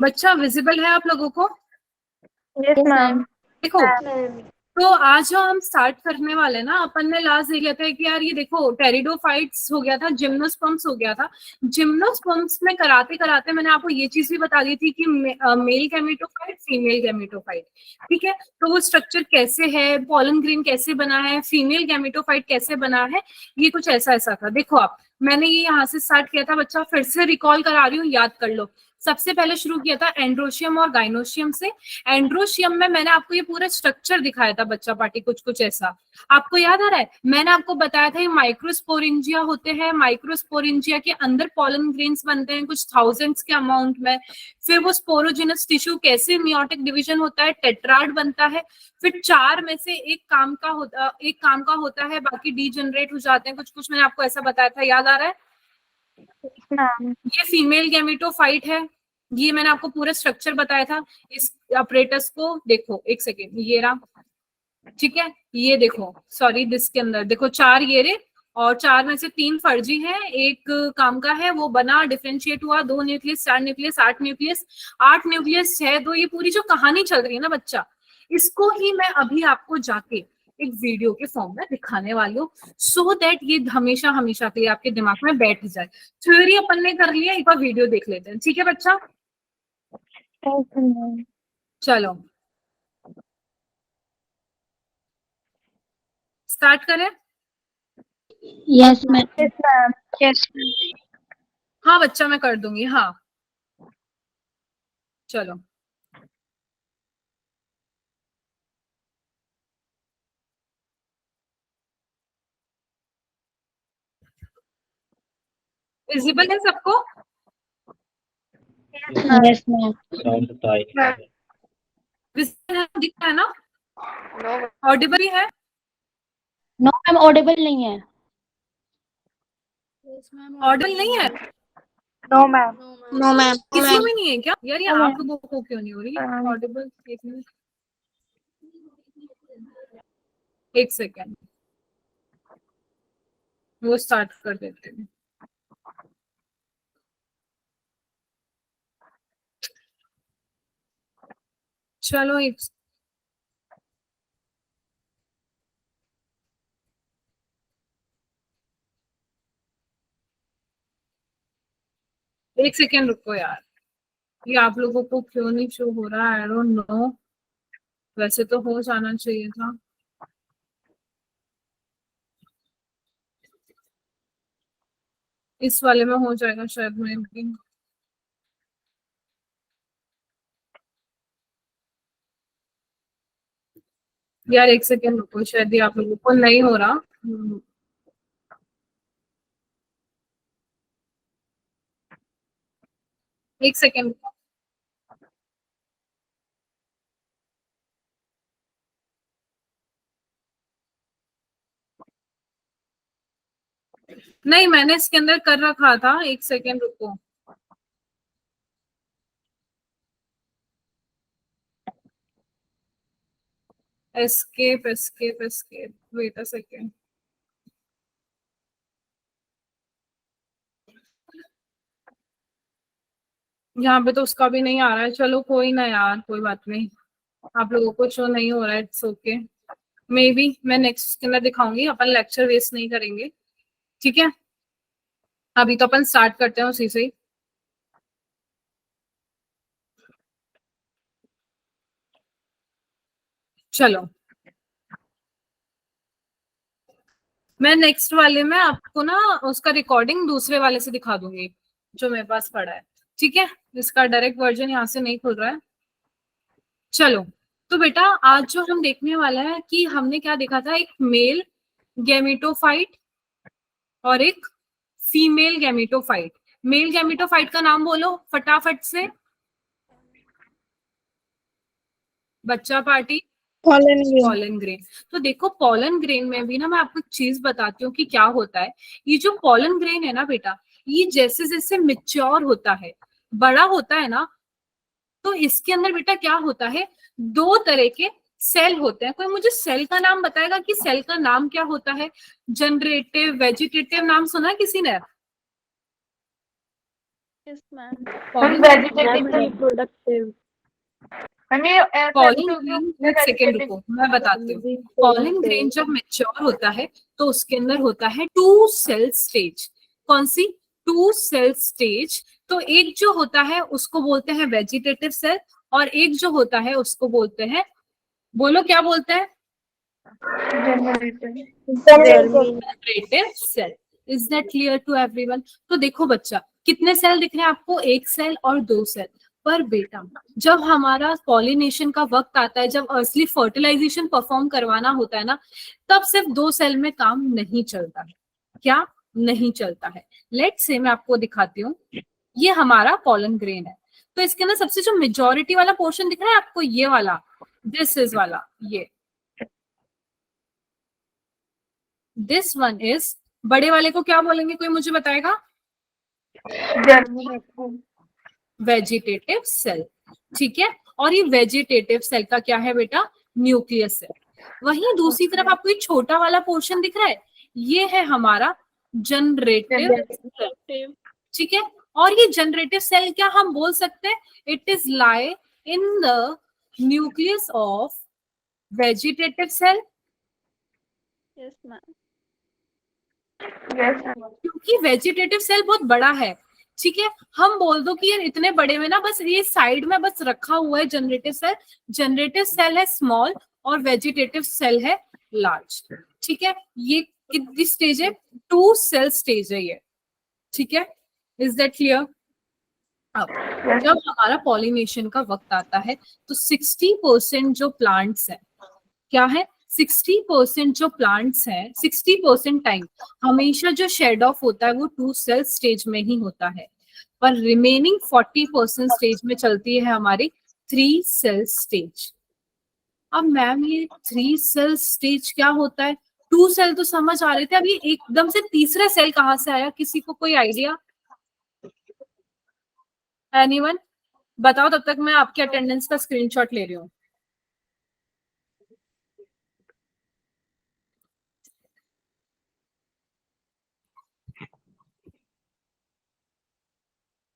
बच्चा विजिबल है आप लोगों को? Yes ma'am. देखो, तो आज जो हम स्टार्ट करने वाले हैं ना, अपन ने लास्ट देख लिया था कि यार ये देखो टेरिडोफाइट्स हो गया था, जिम्नोस्पर्म्स हो गया था। जिम्नोस्पर्म्स में कराते कराते मैंने आपको ये चीज भी बता दी थी कि मेल गैमेटोफाइट, फीमेल गैमेटोफाइट। ठीक है, तो वो स्ट्रक्चर कैसे है, पॉलन ग्रेन कैसे बना है, फीमेल गैमेटोफाइट कैसे बना है, ये कुछ ऐसा ऐसा था। देखो आप, मैंने ये यहाँ से स्टार्ट किया था बच्चा, फिर से रिकॉल करा रही हूँ, याद कर लो। सबसे पहले शुरू किया था एंड्रोशियम और गाइनोशियम से। एंड्रोशियम में मैंने आपको ये पूरा स्ट्रक्चर दिखाया था बच्चा पार्टी, कुछ कुछ ऐसा आपको याद आ रहा है? मैंने आपको बताया था ये माइक्रोस्पोरेंजिया होते हैं, माइक्रोस्पोरेंजिया के अंदर पॉलन ग्रेन्स बनते हैं कुछ थाउजेंड्स के अमाउंट में। फिर वो स्पोरोजिनस टिश्यू कैसे मियोटिक डिवीजन होता है, टेट्राड बनता है। फिर चार में से एक काम का होता है, बाकी डीजनरेट हो जाते हैं कुछ कुछ, मैंने आपको ऐसा बताया था, याद आ रहा है? मैम ये फीमेल गैमेटोफाइट है, ये मैंने आपको पूरा स्ट्रक्चर बताया था। इस अपरेटस को देखो एक सेकेंड, ये रहा। ठीक है, ये देखो, सॉरी दिस के अंदर देखो चार ये रे, और चार में से तीन फर्जी है, एक काम का है, वो बना डिफरेंशिएट हुआ, दो न्यूक्लियस, चार न्यूक्लियस, आठ न्यूक्लियस, आठ न्यूक्लियस है दो। ये पूरी जो कहानी चल रही है ना बच्चा, इसको ही मैं अभी आपको जाके एक वीडियो के फॉर्म में दिखाने वाली हूँ, सो दैट ये हमेशा हमेशा के लिए आपके दिमाग में बैठ जाए। थ्योरी अपन ने कर लिया, एक बार वीडियो देख लेते हैं, ठीक है बच्चा? चलो स्टार्ट करें। Yes ma'am. Yes ma'am. Yes ma'am. हाँ बच्चा, मैं कर दूंगी, हाँ चलो। विजिबल है सबको? Yes ma'am. विजिबल है, दिख रहा है ना? ऑडिबल ही है? नो मैम, ऑडिबल नहीं है। ऑडिबल नहीं है? No ma'am. No ma'am. किसी को भी नहीं है क्या यार? ये नो आप मैम। लोगों को क्यों नहीं हो रही ऑडिबल? एक सेकेंड, वो स्टार्ट कर देते हैं। चलो एक सेकेंड रुको यार, ये आप लोगों को क्यों नहीं शो हो रहा? आई डोंट नो, वैसे तो हो जाना चाहिए था। इस वाले में हो जाएगा शायद में भी। यार एक सेकेंड रुको, शायद ये आप लोगों को नहीं हो रहा। एक सेकेंड, नहीं मैंने इसके अंदर कर रखा था, एक सेकेंड रुको। Escape escape escape, wait a second. यहाँ पे तो उसका भी नहीं आ रहा है, चलो कोई ना यार, कोई बात नहीं। आप लोगों को शो नहीं हो रहा है, इट्स ओके। मे बी मैं नेक्स्ट के अंदर दिखाऊंगी, अपन लेक्चर वेस्ट नहीं करेंगे। ठीक है, अभी तो अपन स्टार्ट करते हैं उसी से ही। चलो, मैं नेक्स्ट वाले में आपको ना उसका रिकॉर्डिंग दूसरे वाले से दिखा दूंगी जो मेरे पास पड़ा है। ठीक है, इसका डायरेक्ट वर्जन यहाँ से नहीं खुल रहा है। चलो, तो बेटा आज जो हम देखने वाला है कि हमने क्या देखा था, एक मेल गैमेटोफाइट और एक फीमेल गैमेटोफाइट। मेल गैमेटोफाइट का नाम बोलो फटाफट से बच्चा party. Pollen grain. Pollen grain. तो देखो पॉलन ग्रेन में भी ना मैं आपको एक चीज बताती हूँ कि क्या होता है। ये जो पॉलन ग्रेन है ना बेटा, ये जैसे जैसे मिच्योर होता है, बड़ा होता है ना, तो इसके अंदर बेटा क्या होता है, दो तरह के सेल होते हैं। कोई मुझे सेल का नाम बताएगा कि सेल का नाम क्या होता है? जनरेटिव, वेजिटेटिव, नाम सुना है किसी ने? Yes, ma'am. Pollen Vegetative Ma'am, reproductive. pollen grain, एक सेकेंड रुको मैं बताती हूँ। pollen grain जब मेच्योर होता है तो उसके अंदर होता है 2 सेल स्टेज। कौन सी? 2 सेल स्टेज। तो एक जो होता है उसको बोलते हैं वेजिटेटिव सेल और एक जो होता है उसको बोलते हैं, बोलो क्या बोलते हैं? Generative cell. Is that clear to everyone? तो देखो बच्चा, कितने सेल दिख रहे हैं आपको? 1 सेल और 2 सेल। पर बेटा जब हमारा पॉलिनेशन का वक्त आता है, जब असली फर्टिलाइजेशन परफॉर्म करवाना होता है ना, तब सिर्फ 2 सेल में काम नहीं चलता है। क्या नहीं चलता है? लेट्स से मैं आपको दिखाती हूँ। ये हमारा पॉलन ग्रेन है, तो इसके अंदर सबसे जो मेजोरिटी वाला पोर्शन दिख रहा है आपको, ये वाला, दिस इज वाला, ये दिस वन इज, बड़े वाले को क्या बोलेंगे? कोई मुझे बताएगा? Vegetative cell. ठीक है, और ये वेजिटेटिव सेल का क्या है बेटा? न्यूक्लियस है। वहीं दूसरी तरफ आपको ये छोटा वाला पोर्शन दिख रहा है, ये है हमारा जनरेटिव सेल। ठीक है, और ये जनरेटिव सेल क्या हम बोल सकते हैं? It is lie in the nucleus of vegetative cell. Yes, ma'am. क्योंकि वेजिटेटिव सेल बहुत बड़ा है। ठीक है, हम बोल दो कि यार इतने बड़े में ना बस ये साइड में बस रखा हुआ है जनरेटिव सेल। जनरेटिव सेल है स्मॉल और वेजिटेटिव सेल है लार्ज। ठीक है, ये कितनी स्टेज है? 2 सेल स्टेज है ये। ठीक है, इज दैट क्लियर? अब जब हमारा पॉलिनेशन का वक्त आता है तो 60% जो प्लांट्स हैं, क्या है? 60% जो प्लांट्स हैं, 60% टाइम हमेशा जो शेड ऑफ होता है वो 2 सेल स्टेज में ही होता है, पर रिमेनिंग 40% स्टेज में चलती है हमारी 3 सेल स्टेज। अब मैम ये 3 सेल स्टेज क्या होता है? 2 सेल तो समझ आ रहे थे, अब ये एकदम से तीसरा सेल कहाँ से आया? किसी को कोई आइडिया? एनीवन बताओ, तब तक मैं आपके अटेंडेंस का स्क्रीनशॉट ले रही हूँ।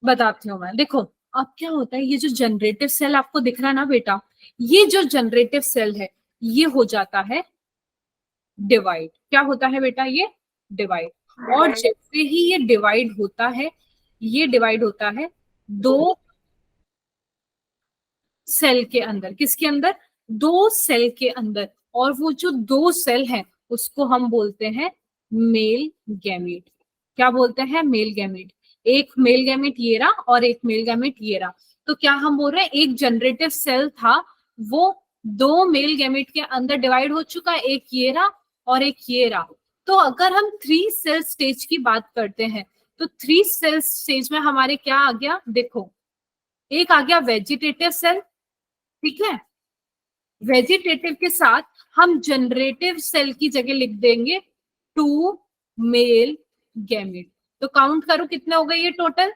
बताती हूँ मैं। देखो अब क्या होता है, ये जो जनरेटिव सेल आपको दिख रहा है ना बेटा, ये जो जनरेटिव सेल है ये हो जाता है डिवाइड। क्या होता है बेटा? ये डिवाइड। और जैसे ही ये डिवाइड होता है, ये डिवाइड होता है 2 सेल के अंदर। किसके अंदर? 2 सेल के अंदर। और वो जो 2 सेल हैं उसको हम बोलते हैं मेल गैमीट। क्या बोलते हैं? Male gamete. एक मेल गैमीट ये रहा और एक मेल गैमीट ये रहा। तो क्या हम बोल रहे हैं, एक जनरेटिव सेल था वो 2 मेल गैमीट के अंदर डिवाइड हो चुका है, एक ये रहा और एक ये रहा। तो अगर हम 3 सेल स्टेज की बात करते हैं तो 3 सेल स्टेज में हमारे क्या आ गया? देखो, एक आ गया वेजिटेटिव सेल। ठीक है, वेजिटेटिव के साथ हम जनरेटिव सेल की जगह लिख देंगे 2 मेल गैमेट। तो काउंट करो कितने हो गए ये total?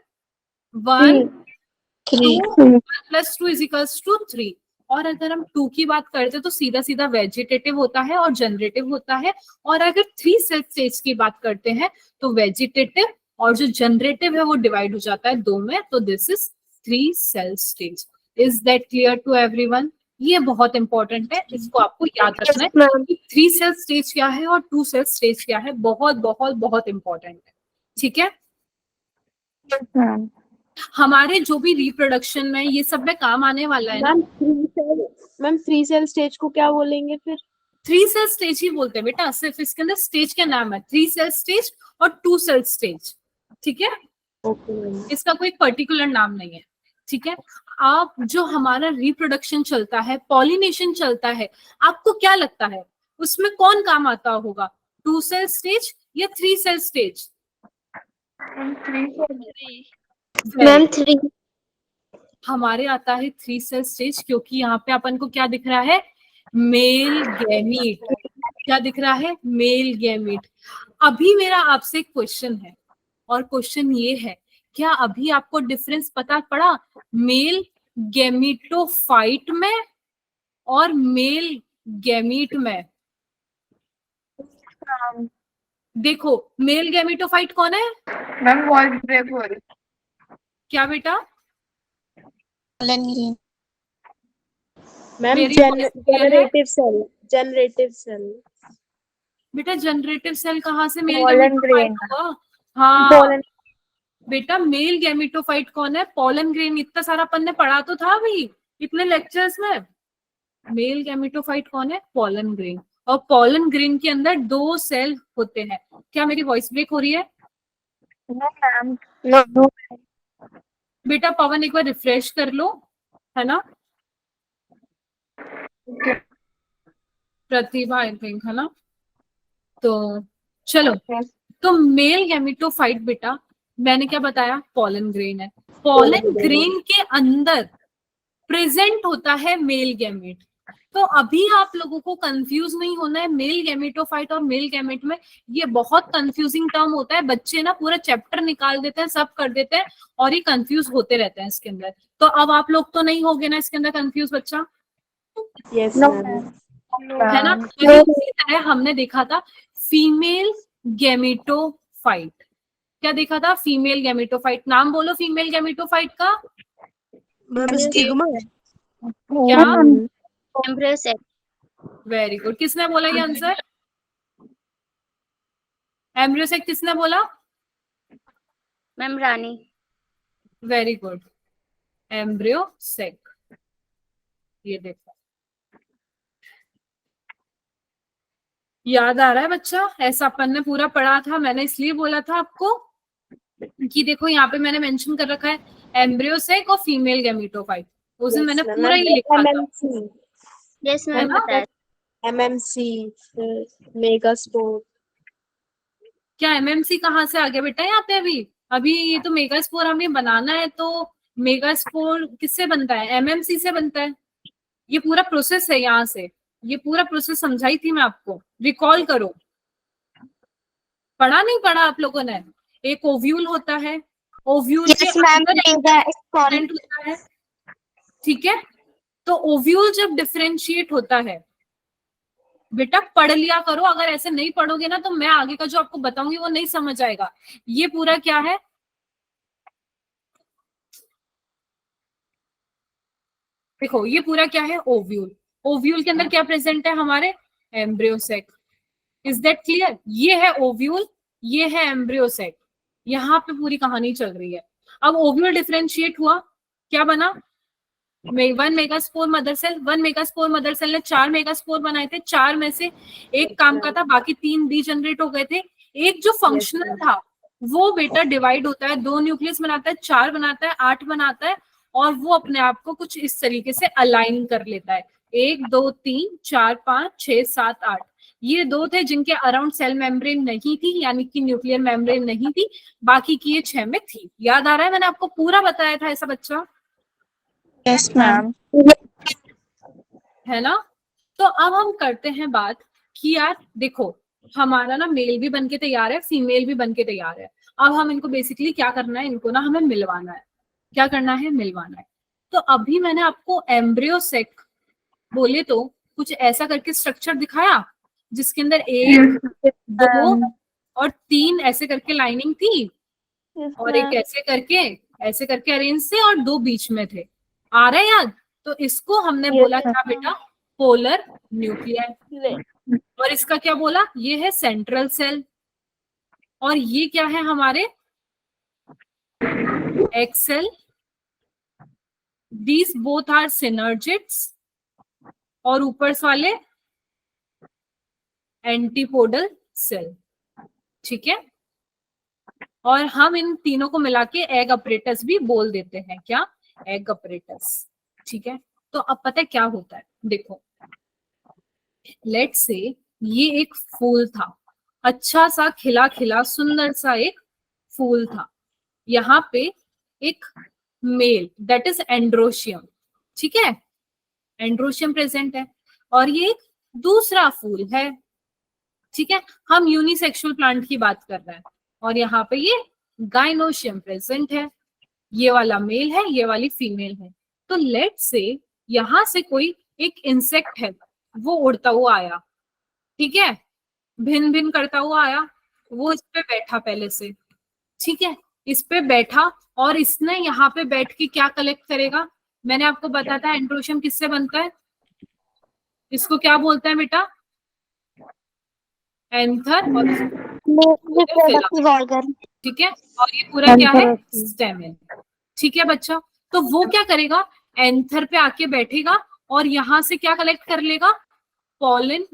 1 2 plus 2 is equals to 3। और अगर हम 2 की बात करते तो सीधा सीधा वेजिटेटिव होता है और जनरेटिव होता है। और अगर 3 सेल स्टेज की बात करते हैं तो वेजिटेटिव और जो जनरेटिव है वो डिवाइड हो जाता है 2 में। तो this is 3 cell stage. Is that clear to everyone? ये बहुत इंपॉर्टेंट है, इसको आपको याद रखना है कि 3 सेल स्टेज क्या है और 2 सेल स्टेज क्या है। बहुत बहुत बहुत इंपॉर्टेंट है। ठीक है, हमारे जो भी रिप्रोडक्शन में ये सब में काम आने वाला है ना। मैम 3 सेल स्टेज को क्या बोलेंगे फिर? 3 सेल स्टेज ही बोलते हैं बेटा, सिर्फ इसके अंदर स्टेज का नाम है 3 सेल स्टेज और 2 सेल स्टेज। ठीक है, इसका कोई पर्टिकुलर नाम नहीं है। ठीक है, आप जो हमारा रिप्रोडक्शन चलता है, पॉलिनेशन चलता है, आपको क्या लगता है उसमें कौन काम आता होगा? 2 सेल स्टेज या 3 सेल स्टेज? मैम 3। हमारे आता है 3 सेल स्टेज, क्योंकि यहाँ पे अपन को क्या दिख रहा है? Male gamete. क्या दिख रहा है? Male gamete. अभी मेरा आपसे एक क्वेश्चन है, और क्वेश्चन ये है, क्या अभी आपको डिफरेंस पता पड़ा मेल गैमीटोफाइट में और मेल गैमीट में? देखो, मेल गैमीटोफाइट कौन है? मैम वॉइस ब्रेक हो रही। क्या बेटा? Pollen grain. मैम मेरी voice clear है? जनरेटिव सेल बेटा जनरेटिव सेल कहाँ से मेल Pollen गैमेटोफाइट grain। हुआ? हाँ पॉलन। बेटा, मेल गैमेटोफाइट कौन है? Pollen grain. इतना सारा अपन ने पढ़ा तो था अभी इतने लेक्चर्स में। मेल गैमेटोफाइट कौन है? Pollen grain. और पॉलन ग्रेन के अंदर 2 सेल होते हैं। क्या मेरी वॉइस ब्रेक हो रही है? No ma'am. नो। बेटा पवन एक बार रिफ्रेश कर लो, है ना? प्रतिभा आई थिंक, है ना? तो चलो, तो मेल गैमेटोफाइट बेटा मैंने क्या बताया? पॉलन ग्रेन है। पॉलन ग्रेन के अंदर प्रेजेंट होता है मेल गैमेट। तो अभी आप लोगों को कंफ्यूज नहीं होना है मेल गैमेटोफाइट और मेल गैमेट में। ये बहुत कंफ्यूजिंग टर्म होता है, बच्चे ना पूरा चैप्टर निकाल देते हैं, सब कर देते हैं और ये कंफ्यूज होते रहते हैं इसके अंदर। तो अब आप लोग तो नहीं होगे ना इसके अंदर कंफ्यूज बच्चा, यस नो मैम है ना? तो इसी तरह हमने देखा था फीमेल गैमेटोफाइट। क्या देखा था? Female gametophyte. नाम बोलो फीमेल गैमेटोफाइट का। मैम स्टिग्मा क्या? Embryo cell. Very good. किसने बोला ये आंसर? एम्ब्रियो सेक किसने बोला? Ma'am Rani. Very good, embryo sac. ये देखो, याद आ रहा है बच्चा? ऐसा अपन ने पूरा पढ़ा था, मैंने इसलिए बोला था आपको कि देखो यहाँ पे मैंने मेंशन कर रखा है एम्ब्रियो सेक और फीमेल गैमेटोफाइट। उस दिन मैंने पूरा ही लिखा था, यस है मैम ना? बताया। एमएमसी मेगास्पोर क्या एमएमसी कहाँ से आ गया बेटा यहाँ पे? अभी अभी ये तो मेगास्पोर हमें बनाना है, तो मेगास्पोर किससे बनता है? एमएमसी से बनता है। ये पूरा प्रोसेस है यहाँ से, ये पूरा प्रोसेस समझाई थी मैं आपको, रिकॉल करो। पढ़ा नहीं पढ़ा आप लोगों ने? एक ओव्यूल होता है, ओव्यूल के यस मैम अंदर एक मेगास्पोर। डिफरेंट होता है, ठीक है? तो ओव्यूल जब डिफरेंशिएट होता है, बेटा पढ़ लिया करो। अगर ऐसे नहीं पढ़ोगे ना तो मैं आगे का जो आपको बताऊंगी वो नहीं समझ आएगा। ये पूरा क्या है? देखो ये पूरा क्या है? ओव्यूल। ओव्यूल के अंदर क्या प्रेजेंट है हमारे? Embryo sac. Is that clear? ये है ओव्यूल, ये है एम्ब्रियो सेक। यहाँ पे पूरी कहानी चल रही है। अब ओव्यूल डिफरेंशिएट हुआ, क्या बना? 1 megaspore mother cell. 1 megaspore mother cell ने 4 मेगास्पोर बनाए थे। 4 में से एक काम का था, बाकी 3 डीजनरेट हो गए थे। एक जो फंक्शनल था वो बेटा डिवाइड होता है, 2 न्यूक्लियस बनाता है, 4 बनाता है, 8 बनाता है, और वो अपने आप को कुछ इस तरीके से अलाइन कर लेता है। 1 2 3 4 5 6 7 8। ये 2 थे जिनके अराउंड सेल मेम्ब्रेन नहीं थी, यानी कि न्यूक्लियर मेम्ब्रेन नहीं थी। बाकी की ये 6 में थी। याद आ रहा है? मैंने आपको पूरा बताया था ऐसा बच्चा, यस मैम। है ना? तो अब हम करते हैं बात कि यार देखो, हमारा ना मेल भी बनके तैयार है, फीमेल भी बनके तैयार है। अब हम इनको बेसिकली क्या करना है? इनको ना हमें मिलवाना है। क्या करना है? मिलवाना है। तो अभी मैंने आपको एम्ब्रियो सेक बोले तो कुछ ऐसा करके स्ट्रक्चर दिखाया जिसके अंदर 1 2 और 3 ऐसे करके लाइनिंग थी, और एक ऐसे करके अरेंज थे, और 2 बीच में थे। आ रहा है याद? तो इसको हमने बोला क्या बेटा? Polar nuclear. और इसका क्या बोला? ये है सेंट्रल सेल। और ये क्या है हमारे? Egg cell. These both are synergids. और ऊपर वाले एंटीपोडल सेल, ठीक है? और हम इन तीनों को मिला के एग अपरेटस भी बोल देते हैं। क्या? एग अपरेटस, ठीक है? तो अब पता है क्या होता है? देखो, लेट्स से ये एक फूल था, अच्छा सा खिला खिला सुंदर सा एक फूल था। यहाँ पे एक मेल, दैट इज एंड्रोशियम, ठीक है? एंड्रोशियम प्रेजेंट है। और ये एक दूसरा फूल है, ठीक है? हम यूनिसेक्सुअल प्लांट की बात कर रहे हैं। और यहाँ पे ये गाइनोशियम प्रेजेंट है। ये वाला मेल है, ये वाली फीमेल है। तो लेट से यहां से कोई एक इंसेक्ट है, वो उड़ता हुआ आया, ठीक है? भिन भिन करता हुआ आया, वो इस पे बैठा पहले से, ठीक है? इस पे बैठा और इसने यहाँ पे बैठ के क्या कलेक्ट करेगा? मैंने आपको बताया था एंड्रोशियम किससे बनता है, इसको क्या बोलते हैं बेटा? एंथर और रिप्रोडक्टिव ऑर्गन। ठीक है, और ये पूरा क्या है? स्टेमेन। ठीक है बच्चा, तो वो क्या करेगा? एंथर पे आके बैठेगा और यहाँ से क्या कलेक्ट कर लेगा? पॉलन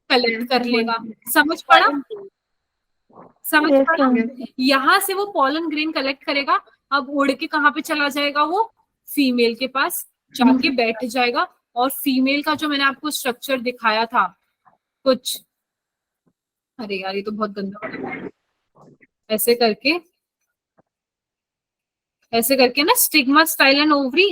कलेक्ट कर लेगा। समझ पड़ा? समझ पड़ा? यहाँ से वो पॉलन ग्रेन कलेक्ट करेगा, अब उड़ के कहाँ पे चला जाएगा? वो फीमेल के पास जाके बैठ जाएगा। और फीमेल का जो मैंने आपको स्ट्रक्चर दिखाया था कुछ, अरे यार ये तो बहुत गंदा हो गया। ऐसे करके ना stigma, style and ovary,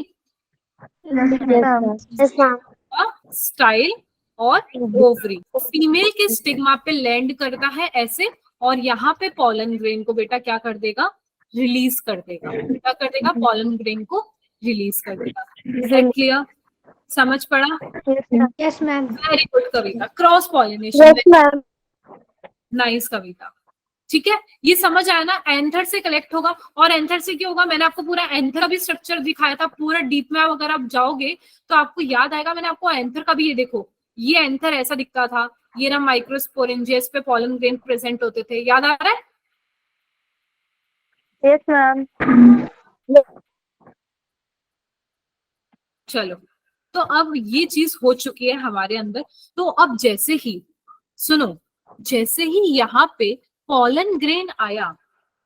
style और ओवरी फीमेल के स्टिग्मा पे लैंड करता है ऐसे, और यहाँ पे पॉलन ग्रेन को बेटा क्या कर देगा? रिलीज कर देगा। क्या कर देगा? पॉलन ग्रेन को रिलीज कर देगा। Is that clear? समझ पड़ा? Yes ma'am. वेरी गुड कविता, क्रॉस पॉलिनेशन, नाइस कविता। ठीक है, ये समझ आया ना? एंथर से कलेक्ट होगा, और एंथर से क्या होगा? मैंने आपको पूरा एंथर का भी स्ट्रक्चर दिखाया था, पूरा डीप में अगर आप जाओगे तो आपको याद आएगा। मैंने आपको एंथर का भी, ये देखो, ये एंथर ऐसा दिखता था, ये ना माइक्रोस्पोरेंजिया, इस पे पॉलन ग्रेन प्रेजेंट होते थे। याद आ रहा है? Yes ma'am. चलो, तो अब ये चीज हो चुकी है हमारे अंदर। तो अब जैसे ही, सुनो, जैसे ही यहाँ पे पॉलन ग्रेन आया,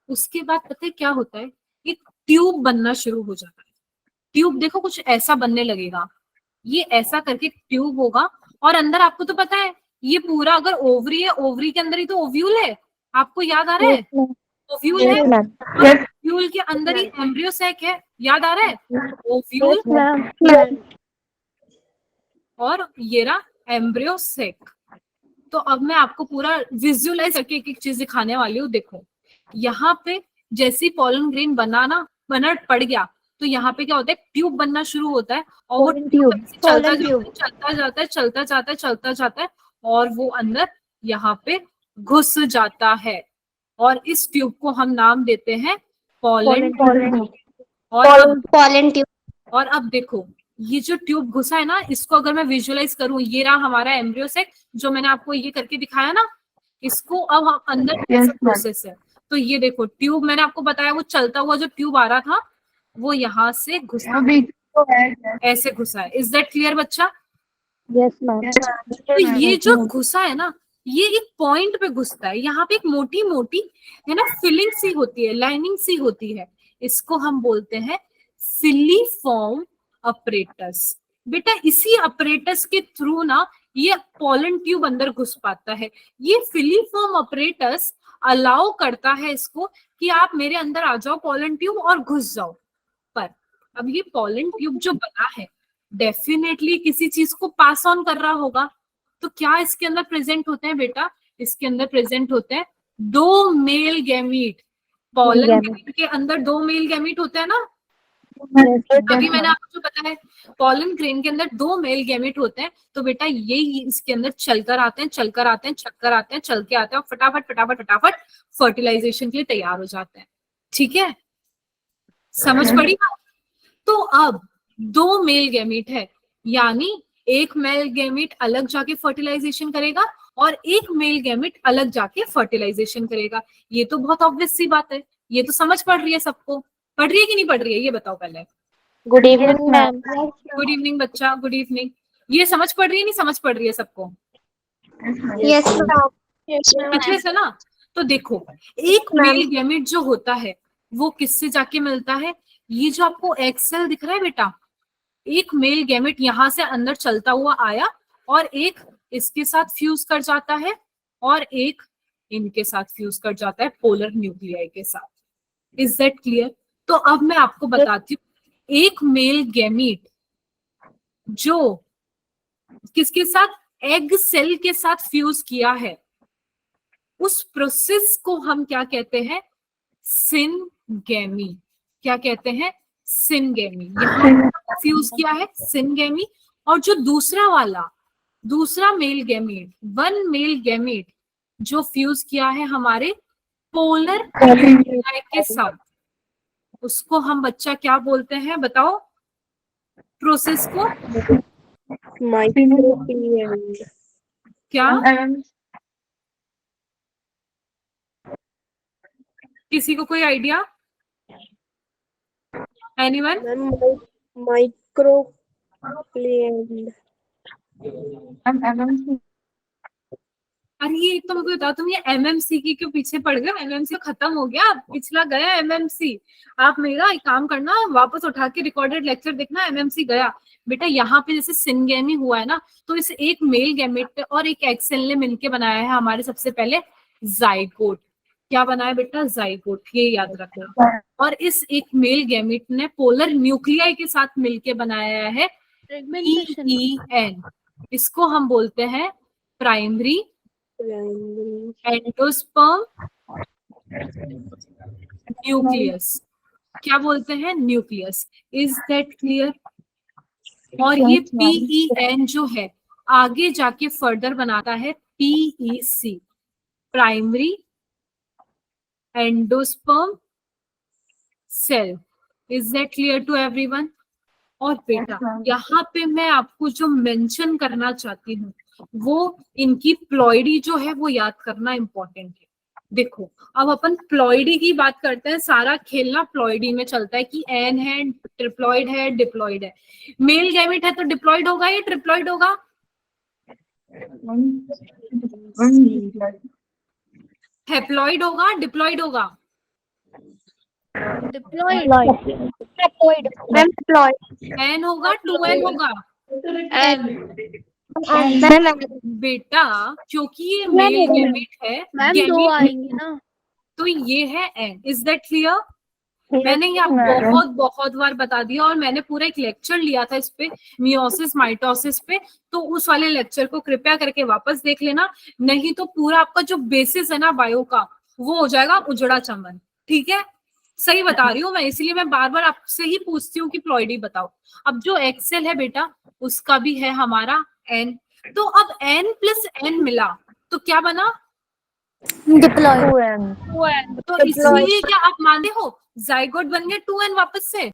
उसके बाद पता है क्या होता है? एक ट्यूब बनना शुरू हो जाता है। ट्यूब देखो कुछ ऐसा बनने लगेगा, ये ऐसा करके ट्यूब होगा। और अंदर आपको तो पता है, ये पूरा अगर ओवरी है, ओवरी के अंदर ही तो ओव्यूल है। आपको याद आ रहा है? ओव्यूल है, ओव्यूल के अंदर ही एम्ब्रियो सैक है। याद आ रहा है? ओव्यूल और ये रहा एम्ब्रियो सैक। तो अब मैं आपको पूरा विजुअलाइज करके एक एक चीज दिखाने वाली हूँ। देखो, यहाँ पे जैसी पॉलन ग्रेन बना पड़ गया, तो यहाँ पे क्या होता है? ट्यूब बनना शुरू होता है, और वो चलता जाता है और वो अंदर यहाँ पे घुस जाता है। और इस ट्यूब को हम नाम देते हैं पॉलन ट्यूब। और अब देखो, ये जो ट्यूब घुसा है ना, इसको अगर मैं विजुअलाइज करूं, ये रहा हमारा एम्ब्रियो सेक, जो मैंने आपको ये करके दिखाया ना, इसको अब हम अंदर कैसा प्रोसेस है। तो ये देखो, ट्यूब मैंने आपको बताया, वो चलता हुआ जो ट्यूब आ रहा था, वो यहाँ से घुसा, ऐसे घुसा है। इज दैट क्लियर बच्चा? Yes ma'am. तो ये जो घुसा है ना, ये एक पॉइंट पे घुसता है। यहाँ पे एक मोटी मोटी है ना फिलिंग सी होती है, लाइनिंग सी होती है, इसको हम बोलते हैं फिलीफॉर्म अपरेटस। बेटा इसी अपरेटस के थ्रू ना ये पॉलन ट्यूब अंदर घुस पाता है। ये फिलीफॉर्म अपरेटस अलाउ करता है इसको कि आप मेरे अंदर आ जाओ पॉलन ट्यूब और घुस जाओ। पर अब ये पॉलन ट्यूब जो बना है, डेफिनेटली किसी चीज को पास ऑन कर रहा होगा। तो क्या इसके अंदर प्रेजेंट होते हैं बेटा? इसके अंदर प्रेजेंट होते हैं 2 मेल गैमीट। पॉलन ग्रेन के अंदर 2 मेल गैमीट होते हैं ना। अभी मैंने आपको जो बताया, पॉलन ग्रेन के अंदर 2 मेल गैमीट होते हैं। तो बेटा ये इसके अंदर चलकर आते हैं, चल के आते हैं, और फटाफट फर्टिलाइजेशन के लिए तैयार हो जाते हैं। ठीक है, समझ पड़ी बात? तो अब 2 मेल गैमीट है, यानी एक मेल गैमीट अलग जाके फर्टिलाइजेशन करेगा और एक मेल गैमीट अलग जाके फर्टिलाइजेशन करेगा। ये तो बहुत ऑब्वियस सी बात है, ये तो समझ पड़ रही है सबको। पढ़ रही है कि नहीं पढ़ रही है, ये बताओ पहले। Good evening ma'am. Good evening बच्चा, गुड इवनिंग। ये समझ पड़ रही है, नहीं समझ पड़ रही है सबको? यस अच्छे से ना। तो देखो, एक मेल गैमीट जो होता है वो किससे जाके मिलता है? ये जो आपको एक्सेल दिख रहा है बेटा, एक मेल गैमेट यहां से अंदर चलता हुआ आया और एक इसके साथ फ्यूज कर जाता है और एक इनके साथ फ्यूज कर जाता है, पोलर न्यूक्लियाई के साथ। Is that clear? तो अब मैं आपको बताती हूँ, एक मेल गैमीट जो किसके साथ? एग सेल के साथ फ्यूज किया है, उस प्रोसेस को हम क्या कहते हैं? सिनगेमी। क्या कहते हैं? सिनगेमी। यहाँ फ्यूज किया है सिनगेमी। और जो दूसरा मेल गैमीट, 1 मेल गैमीट जो फ्यूज किया है हमारे पोलर न्यूक्लियाई के साथ, उसको हम बच्चा क्या बोलते हैं बताओ प्रोसेस को? माइक्रोपीएंड। क्या किसी को कोई आइडिया? एनीवन? मैम माइक्रोपीएंड। अरे ये तो मुझे बताओ, तुम ये एमएमसी की क्यों पीछे पड़ गए? एमएमसी खत्म हो गया, पिछला गया एमएमसी। आप मेरा एक काम करना, वापस उठा के रिकॉर्डेड लेक्चर देखना, एमएमसी गया बेटा। यहाँ पे जैसे सिनगेमी हुआ है ना, तो इस एक मेल गैमेट और एक एक्स सेल ने मिलके बनाया है हमारे सबसे पहले जाइगोट। क्या बनाया बेटा? जाइगोट, ये याद रखना। और इस एक मेल गैमेट ने पोलर न्यूक्लियाई के साथ मिलके बनाया है EEN। इसको हम बोलते हैं प्राइमरी एंडोस्पर्म न्यूक्लियस। क्या बोलते हैं? न्यूक्लियस। Is that clear? और ये PEN जो है आगे जाके फर्दर बनाता है PEC, primary endosperm cell. Is that clear to everyone? और बेटा यहाँ पे मैं आपको जो मेंशन करना चाहती हूँ वो इनकी प्लॉइडी जो है वो याद करना इंपॉर्टेंट है। देखो अब अपन प्लॉइडी की बात करते हैं, सारा खेलना प्लॉइडी में चलता है कि एन है, ट्रिप्लॉइड है, डिप्लॉइड है। मेल गैमेट है तो डिप्लॉइड होगा या ट्रिप्लॉइड होगा? हेप्लॉइड होगा, डिप्लॉइड होगा? Deployed. Ma'am, deployed. एन होगा, 2N होगा? Ma'am, बेटा क्योंकि ये मेल गैमेट है, मैम दो गैमेट आएंगे ना। तो ये है एन। Is that clear? मैंने ये बहुत बहुत बार बता दिया और मैंने पूरा एक लेक्चर लिया था इस पे, मियोसिस माइटोसिस पे, तो उस वाले लेक्चर को कृपया करके वापस देख लेना, नहीं तो पूरा आपका जो बेसिस है ना बायो का वो हो जाएगा उजड़ा चमन। ठीक है, सही बता रही हूँ मैं, इसलिए मैं बार बार आपसे ही पूछती हूँ कि प्लॉइडी बताओ। अब जो एक्सेल है बेटा उसका भी है हमारा एन, तो अब n प्लस n मिला तो क्या बना? deployed. तो इसलिए क्या आप मानते हो जाइगोट बन गया 2N वापस से,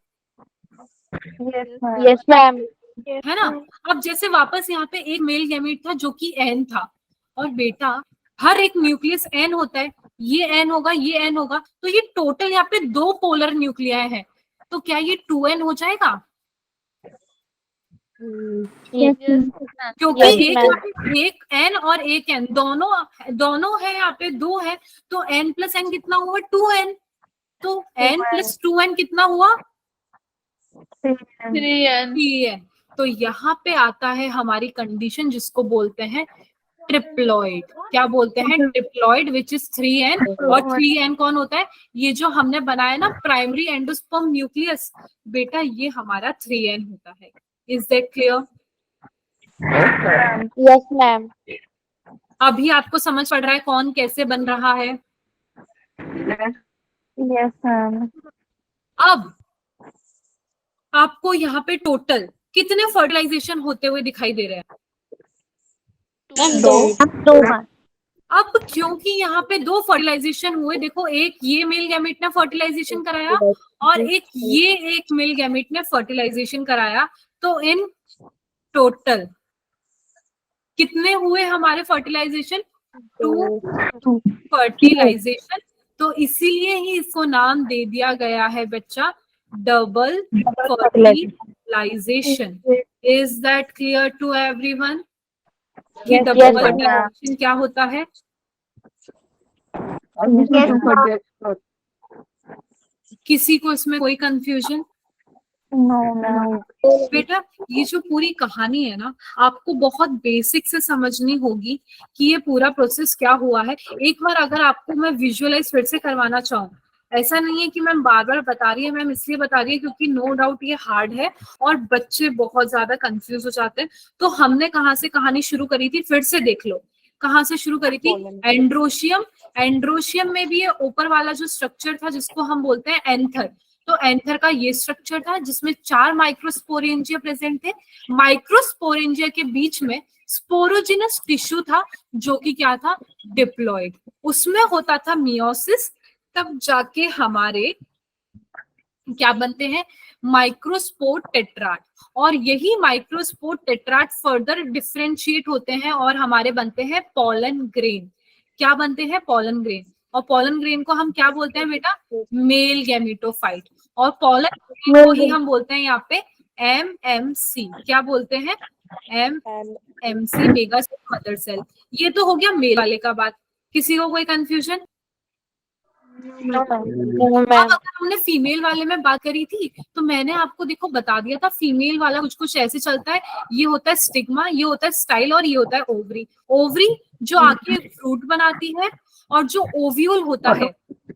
Yes, ma'am. है ना? अब जैसे वापस यहाँ पे एक मेल गैमेट था जो कि N था, और बेटा हर एक न्यूक्लियस N होता है, ये N होगा, ये N होगा, तो ये टोटल यहाँ पे 2 पोलर न्यूक्लियाई है, तो क्या ये 2N हो जाएगा? Yes, क्योंकि Yes, एक ma'am. यहाँ पे एक N और एक N दोनों है, यहाँ पे 2 है, तो N प्लस N कितना हुआ? 2N। तो N प्लस 2N कितना हुआ? 3N। तो यहाँ पे आता है हमारी कंडीशन जिसको बोलते हैं ट्रिप्लॉइड। क्या बोलते हैं? Triploid, which is 3N। और 3N कौन होता है? ये जो हमने बनाया ना प्राइमरी एंडोस्पर्म न्यूक्लियस, बेटा ये हमारा 3N होता है। Is that clear? Yes, ma'am. अभी आपको समझ पड़ रहा है कौन कैसे बन रहा है? Yes, ma'am. अब आपको यहाँ पे टोटल कितने फर्टिलाइजेशन होते हुए दिखाई दे रहे हैं? दो बार। अब क्योंकि यहाँ पे 2 फर्टिलाइजेशन हुए, देखो एक ये मेल गैमेट ने फर्टिलाइजेशन कराया और एक मेल गैमेट ने फर्टिलाइजेशन कराया, तो इन टोटल कितने हुए हमारे फर्टिलाइजेशन? 2 फर्टिलाइजेशन। तो इसीलिए ही इसको नाम दे दिया गया है बच्चा double fertilisation. Is that clear to everyone? ये Yes, डबल yes, फर्टिलाइजेशन क्या होता है? किसी को इसमें कोई कंफ्यूजन? No, ma'am. बेटा ये जो पूरी कहानी है ना, आपको बहुत बेसिक से समझनी होगी कि ये पूरा प्रोसेस क्या हुआ है। एक बार अगर आपको मैं विजुअलाइज फिर से करवाना चाहूँ, ऐसा नहीं है कि मैम बार बार बता रही है, मैम इसलिए बता रही है क्योंकि नो डाउट ये हार्ड है और बच्चे बहुत ज्यादा कंफ्यूज हो जाते हैं। तो हमने कहाँ से कहानी शुरू करी थी, फिर से देख लो कहाँ से शुरू करी थी। एंड्रोशियम, एंड्रोशियम में भी ये ऊपर वाला जो स्ट्रक्चर था जिसको हम बोलते हैं एंथर, तो एंथर का ये स्ट्रक्चर था जिसमें 4 माइक्रोस्पोरेंजिया प्रेजेंट थे। माइक्रोस्पोरेंजिया के बीच में स्पोरोजिनस टिश्यू था जो कि क्या था, डिप्लॉयड, उसमें होता था मियोसिस, तब जाके हमारे क्या बनते हैं, माइक्रोस्पोर टेट्राड, और यही माइक्रोस्पोर टेट्राड फर्दर डिफरेंशिएट होते हैं और हमारे बनते हैं पॉलन ग्रेन। क्या बनते हैं, पॉलन ग्रेन, और पॉलन ग्रेन को हम क्या बोलते हैं बेटा, मेल गैमेटोफाइट, और पॉलन ग्रेन को ही हम बोलते हैं यहाँ पे एमएमसी, क्या बोलते हैं, एमएमसी, मेगासेल मदर सेल। ये तो हो गया मेल वाले का बात, किसी को कोई कंफ्यूजन? No, ma'am. No, अब ma'am. अगर हमने फीमेल वाले में बात करी थी तो मैंने आपको देखो बता दिया था फीमेल वाला कुछ कुछ ऐसे चलता है, ये होता है स्टिग्मा, ये होता है स्टाइल, और ये होता है ओवरी। ओवरी जो आके फ्रूट बनाती है, और जो ओव्यूल होता है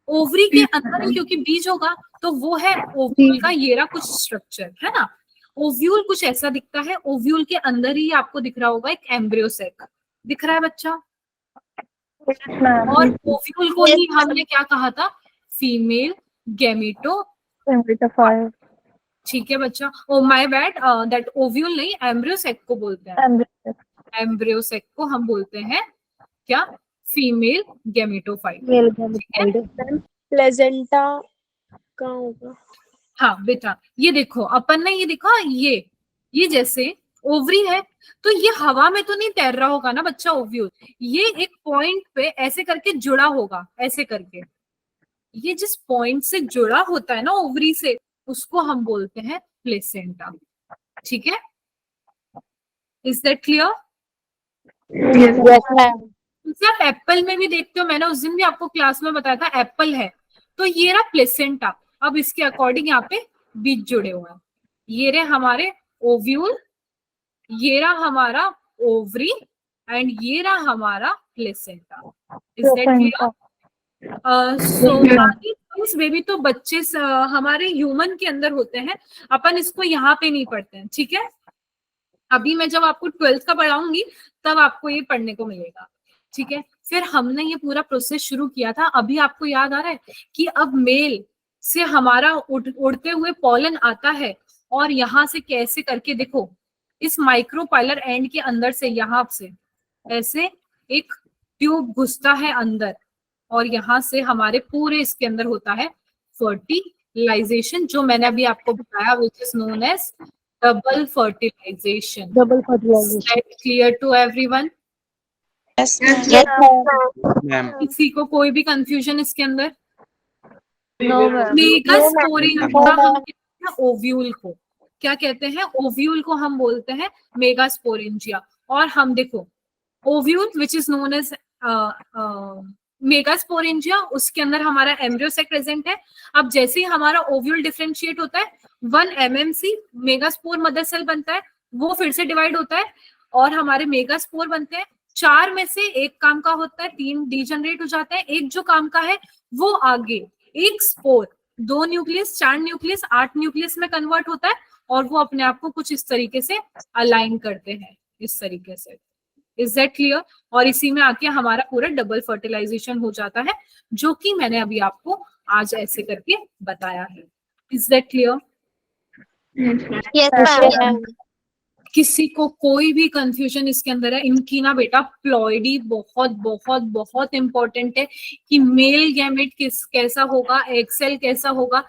ओवरी के अंदर, क्योंकि बीज होगा तो वो है ओव्यूल का ये रहा कुछ स्ट्रक्चर, है ना। ओव्यूल कुछ ऐसा दिखता है, ओव्यूल के अंदर ही आपको दिख रहा होगा एक एम्ब्रियो सेक, दिख रहा है बच्चा, Yes, ma'am. और ओव्यूल को ही हमने क्या कहा था, फीमेल गैमेटो, Gametophyte. ठीक है बच्चा, oh my bad, that ovule नहीं, एम्ब्रियो सेक को बोलते हैं, Embryo. एम्ब्रियो सेक को हम बोलते हैं क्या, female gametophyte. Male gametophyte. Placenta कहाँ होगा? हाँ बेटा, ये देखो अपन ने ये देखा, ये जैसे ओवरी है तो ये हवा में तो नहीं तैर रहा होगा ना बच्चा ओव्यूल, ये एक पॉइंट पे ऐसे करके जुड़ा होगा, ऐसे करके, ये जिस पॉइंट से जुड़ा होता है ना ओवरी से, उसको हम बोलते हैं प्लेसेंटा, ठीक है, is that clear? Yes, ma'am. जैसे आप एप्पल में भी देखते हो, मैंने उस दिन भी आपको क्लास में बताया था, एप्पल है तो ये रहा प्लेसेंटा, अब इसके अकॉर्डिंग यहाँ पे बीज जुड़े हुए हैं, ये रहे हमारे ओव्यूल, ये रहा हमारा ओवरी, एंड ये रहा हमारा placenta, is that clear? So baby तो बच्चे हमारे ह्यूमन के अंदर होते हैं, अपन इसको यहाँ पे नहीं पढ़ते हैं, ठीक है, अभी मैं जब आपको 12th का पढ़ाऊंगी तब आपको ये पढ़ने को मिलेगा, ठीक है। फिर हमने ये पूरा प्रोसेस शुरू किया था, अभी आपको याद आ रहा है कि अब मेल से हमारा उड़ते हुए पॉलन आता है, और यहाँ से कैसे करके देखो, इस माइक्रोपाइलर एंड के अंदर से यहाँ से ऐसे एक ट्यूब घुसता है अंदर, और यहाँ से हमारे पूरे इसके अंदर होता है फर्टिलाइजेशन, जो मैंने अभी आपको बताया, which is known as double fertilisation. Double fertilisation. Clear to everyone? Yes, ma'am. Ma'am किसी को कोई भी कंफ्यूजन इसके अंदर? No, ma'am. मेगास्पोरेंजिया हम कहते हैं ओव्यूल को, क्या कहते हैं, ओव्यूल को हम बोलते हैं मेगास्पोरेंजिया, और हम देखो ovule which is known as megasporangia, उसके अंदर हमारा एम्ब्रियो सेक प्रेजेंट है। अब जैसे ही हमारा ओव्यूल डिफरेंशिएट होता है, 1 एमएमसी मेगास्पोर मदर सेल बनता है, वो फिर से डिवाइड होता है और हमारे मेगास्पोर बनते हैं। 4 में से एक काम का होता है, 3 डीजनरेट हो जाते हैं, एक जो काम का है वो आगे एक स्पोर 2 न्यूक्लियस 4 न्यूक्लियस 8 न्यूक्लियस में कन्वर्ट होता है, और वो अपने आप को कुछ इस तरीके से अलाइन करते हैं, इस तरीके से। Is that clear? और इसी में आके हमारा पूरा डबल फर्टिलाइजेशन हो जाता है, जो कि मैंने अभी आपको आज ऐसे करके बताया है। Is that clear? Yes, ma'am. किसी को कोई भी कंफ्यूजन इसके अंदर है? इनकी ना बेटा प्लॉइडी बहुत बहुत बहुत इंपॉर्टेंट है, कि मेल गैमेट कैसा होगा, एक्सेल कैसा होगा,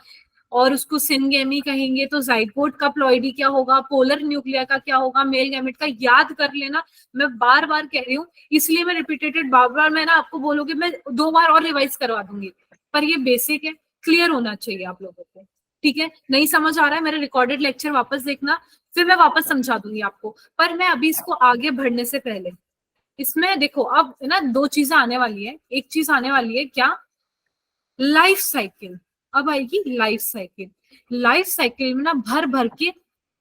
और उसको सिनगेमी कहेंगे तो जाइगोट का प्लॉइडी क्या होगा, पोलर न्यूक्लिया का क्या होगा, मेल गैमेट का याद कर लेना। मैं बार बार कह रही हूँ, इसलिए मैं रिपीटेड बार बार मैं ना आपको बोलूंगी, मैं 2 बार और रिवाइज करवा दूंगी, पर ये बेसिक है, क्लियर होना चाहिए आप लोगों को, ठीक है। नहीं समझ आ रहा है, मेरे रिकॉर्डेड लेक्चर वापस देखना, फिर मैं वापस समझा दूंगी आपको। पर मैं अभी इसको आगे बढ़ने से पहले, इसमें देखो अब ना 2 चीजें आने वाली है। एक चीज आने वाली है क्या, लाइफ साइकिल। अब आएगी लाइफ साइकिल। लाइफ साइकिल में ना भर भर के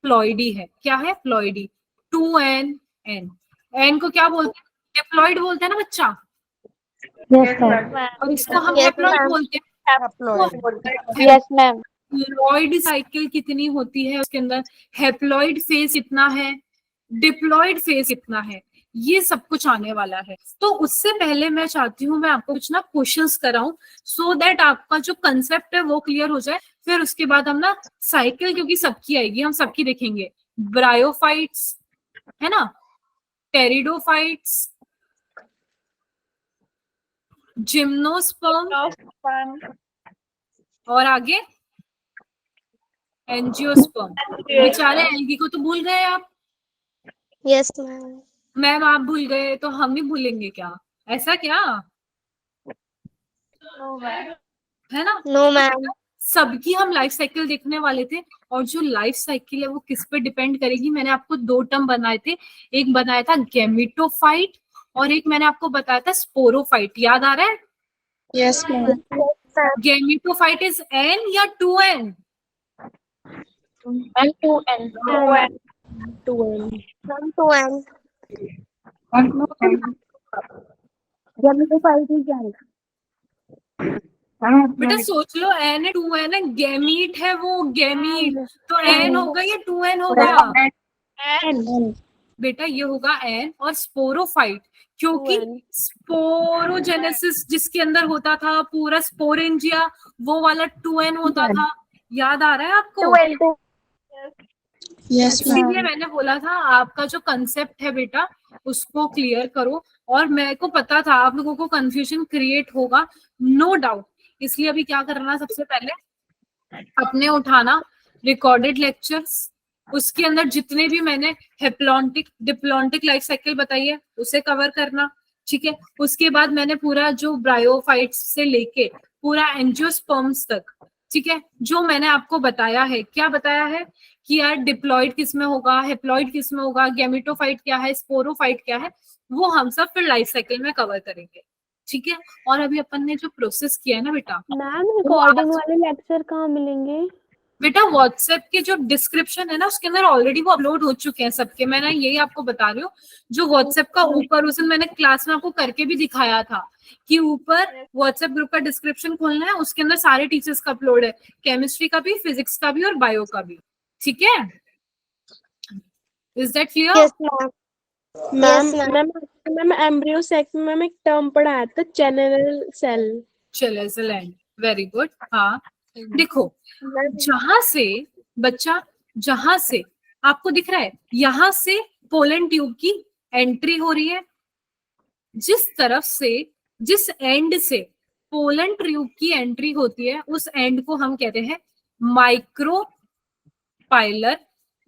प्लॉइडी है। क्या है? प्लॉइडी। 2n n, n को क्या बोलते हैं? डिप्लॉइड बोलते हैं ना बच्चा, Yes, ma'am. और इसको हम Yes, हैप्लॉइड ma'am. बोलते हैं। Yes, ma'am. हैप्लॉइड साइकिल कितनी होती है उसके अंदर, हैप्लॉइड फेज कितना है, डिप्लॉइड फेज कितना है, ये सब कुछ आने वाला है। तो उससे पहले मैं चाहती हूँ मैं आपको कुछ ना क्वेश्चंस कराऊं, सो दैट आपका जो कंसेप्ट है वो क्लियर हो जाए। फिर उसके बाद हम ना साइकिल, क्योंकि सबकी आएगी, हम सबकी देखेंगे। ब्रायोफाइट्स है ना, टेरिडोफाइट्स, जिम्नोस्पर्म, और आगे एंजियोस्पर्म। बेचारे एल्गी को तो भूल गए आप। Yes, ma'am. मैम आप भूल गए तो हम भी भूलेंगे क्या? ऐसा क्या है ना? No, ma'am. सबकी हम लाइफ साइकिल देखने वाले थे, और जो लाइफ साइकिल है वो किस पे डिपेंड करेगी। मैंने आपको दो टर्म बनाए थे, एक बनाया था गैमेटोफाइट और एक मैंने आपको बताया था स्पोरोफाइट। याद आ रहा है? Yes, ma'am. Gametophyte is an या 2n? And 2N. 2N. 2N. बेटा सोच लो, एन है 2n है, गैमीट है वो, गैमीट तो एन होगा या 2n होगा? बेटा ये होगा एन। और स्पोरोफाइट क्योंकि 2N. स्पोरोजेनेसिस जिसके अंदर होता था पूरा स्पोरेंजिया, वो वाला 2n होता था। याद आ रहा है आपको? 2N. Yes, ma'am. इसीलिए मैंने बोला था आपका जो कंसेप्ट है बेटा उसको क्लियर करो। और मेरे को पता था आप लोगों को कंफ्यूजन क्रिएट होगा, नो डाउट। इसलिए अभी क्या करना, सबसे पहले अपने उठाना रिकॉर्डेड लेक्चर्स, उसके अंदर जितने भी मैंने हेप्लॉन्टिक डिप्लॉन्टिक लाइफ साइकिल बताई है उसे कवर करना। ठीक है, उसके बाद मैंने पूरा जो ब्रायोफाइट्स से लेके पूरा एंजियोस्पर्म्स तक, ठीक है, जो मैंने आपको बताया है, क्या बताया है कि यार डिप्लॉइड किस में होगा, हेप्लॉइड किस में होगा, गैमेटोफाइट क्या है, स्पोरोफाइट क्या है, वो हम सब फिर लाइफ साइकिल में कवर करेंगे। ठीक है, और अभी अपन ने जो प्रोसेस किया है ना बेटा, मैम रिकॉर्डिंग वाले लेक्चर कहाँ मिलेंगे? बेटा व्हाट्सएप के जो डिस्क्रिप्शन है ना उसके अंदर ऑलरेडी वो अपलोड हो चुके हैं सबके। मैं ना यही आपको बता रही हूँ, जो व्हाट्सएप का ऊपर उस दिन मैंने क्लास में आपको करके भी दिखाया था कि ऊपर व्हाट्सएप ग्रुप का डिस्क्रिप्शन खोलना है, उसके अंदर सारे टीचर्स का अपलोड है, केमिस्ट्री का भी, फिजिक्स का भी और बायो का भी। ठीक है, is that clear? Yes, ma'am. Ma'am Yes, ma'am. Ma'am embryo sex में मैम एक टर्म पढ़ाया था, चैनल सेल। चलो, वेरी गुड। हाँ देखो, जहां से बच्चा, जहां से आपको दिख रहा है यहां से पोलन ट्यूब की एंट्री हो रही है, जिस तरफ से, जिस एंड से पोलन ट्यूब की एंट्री होती है उस एंड को हम कहते हैं माइक्रोपाइलर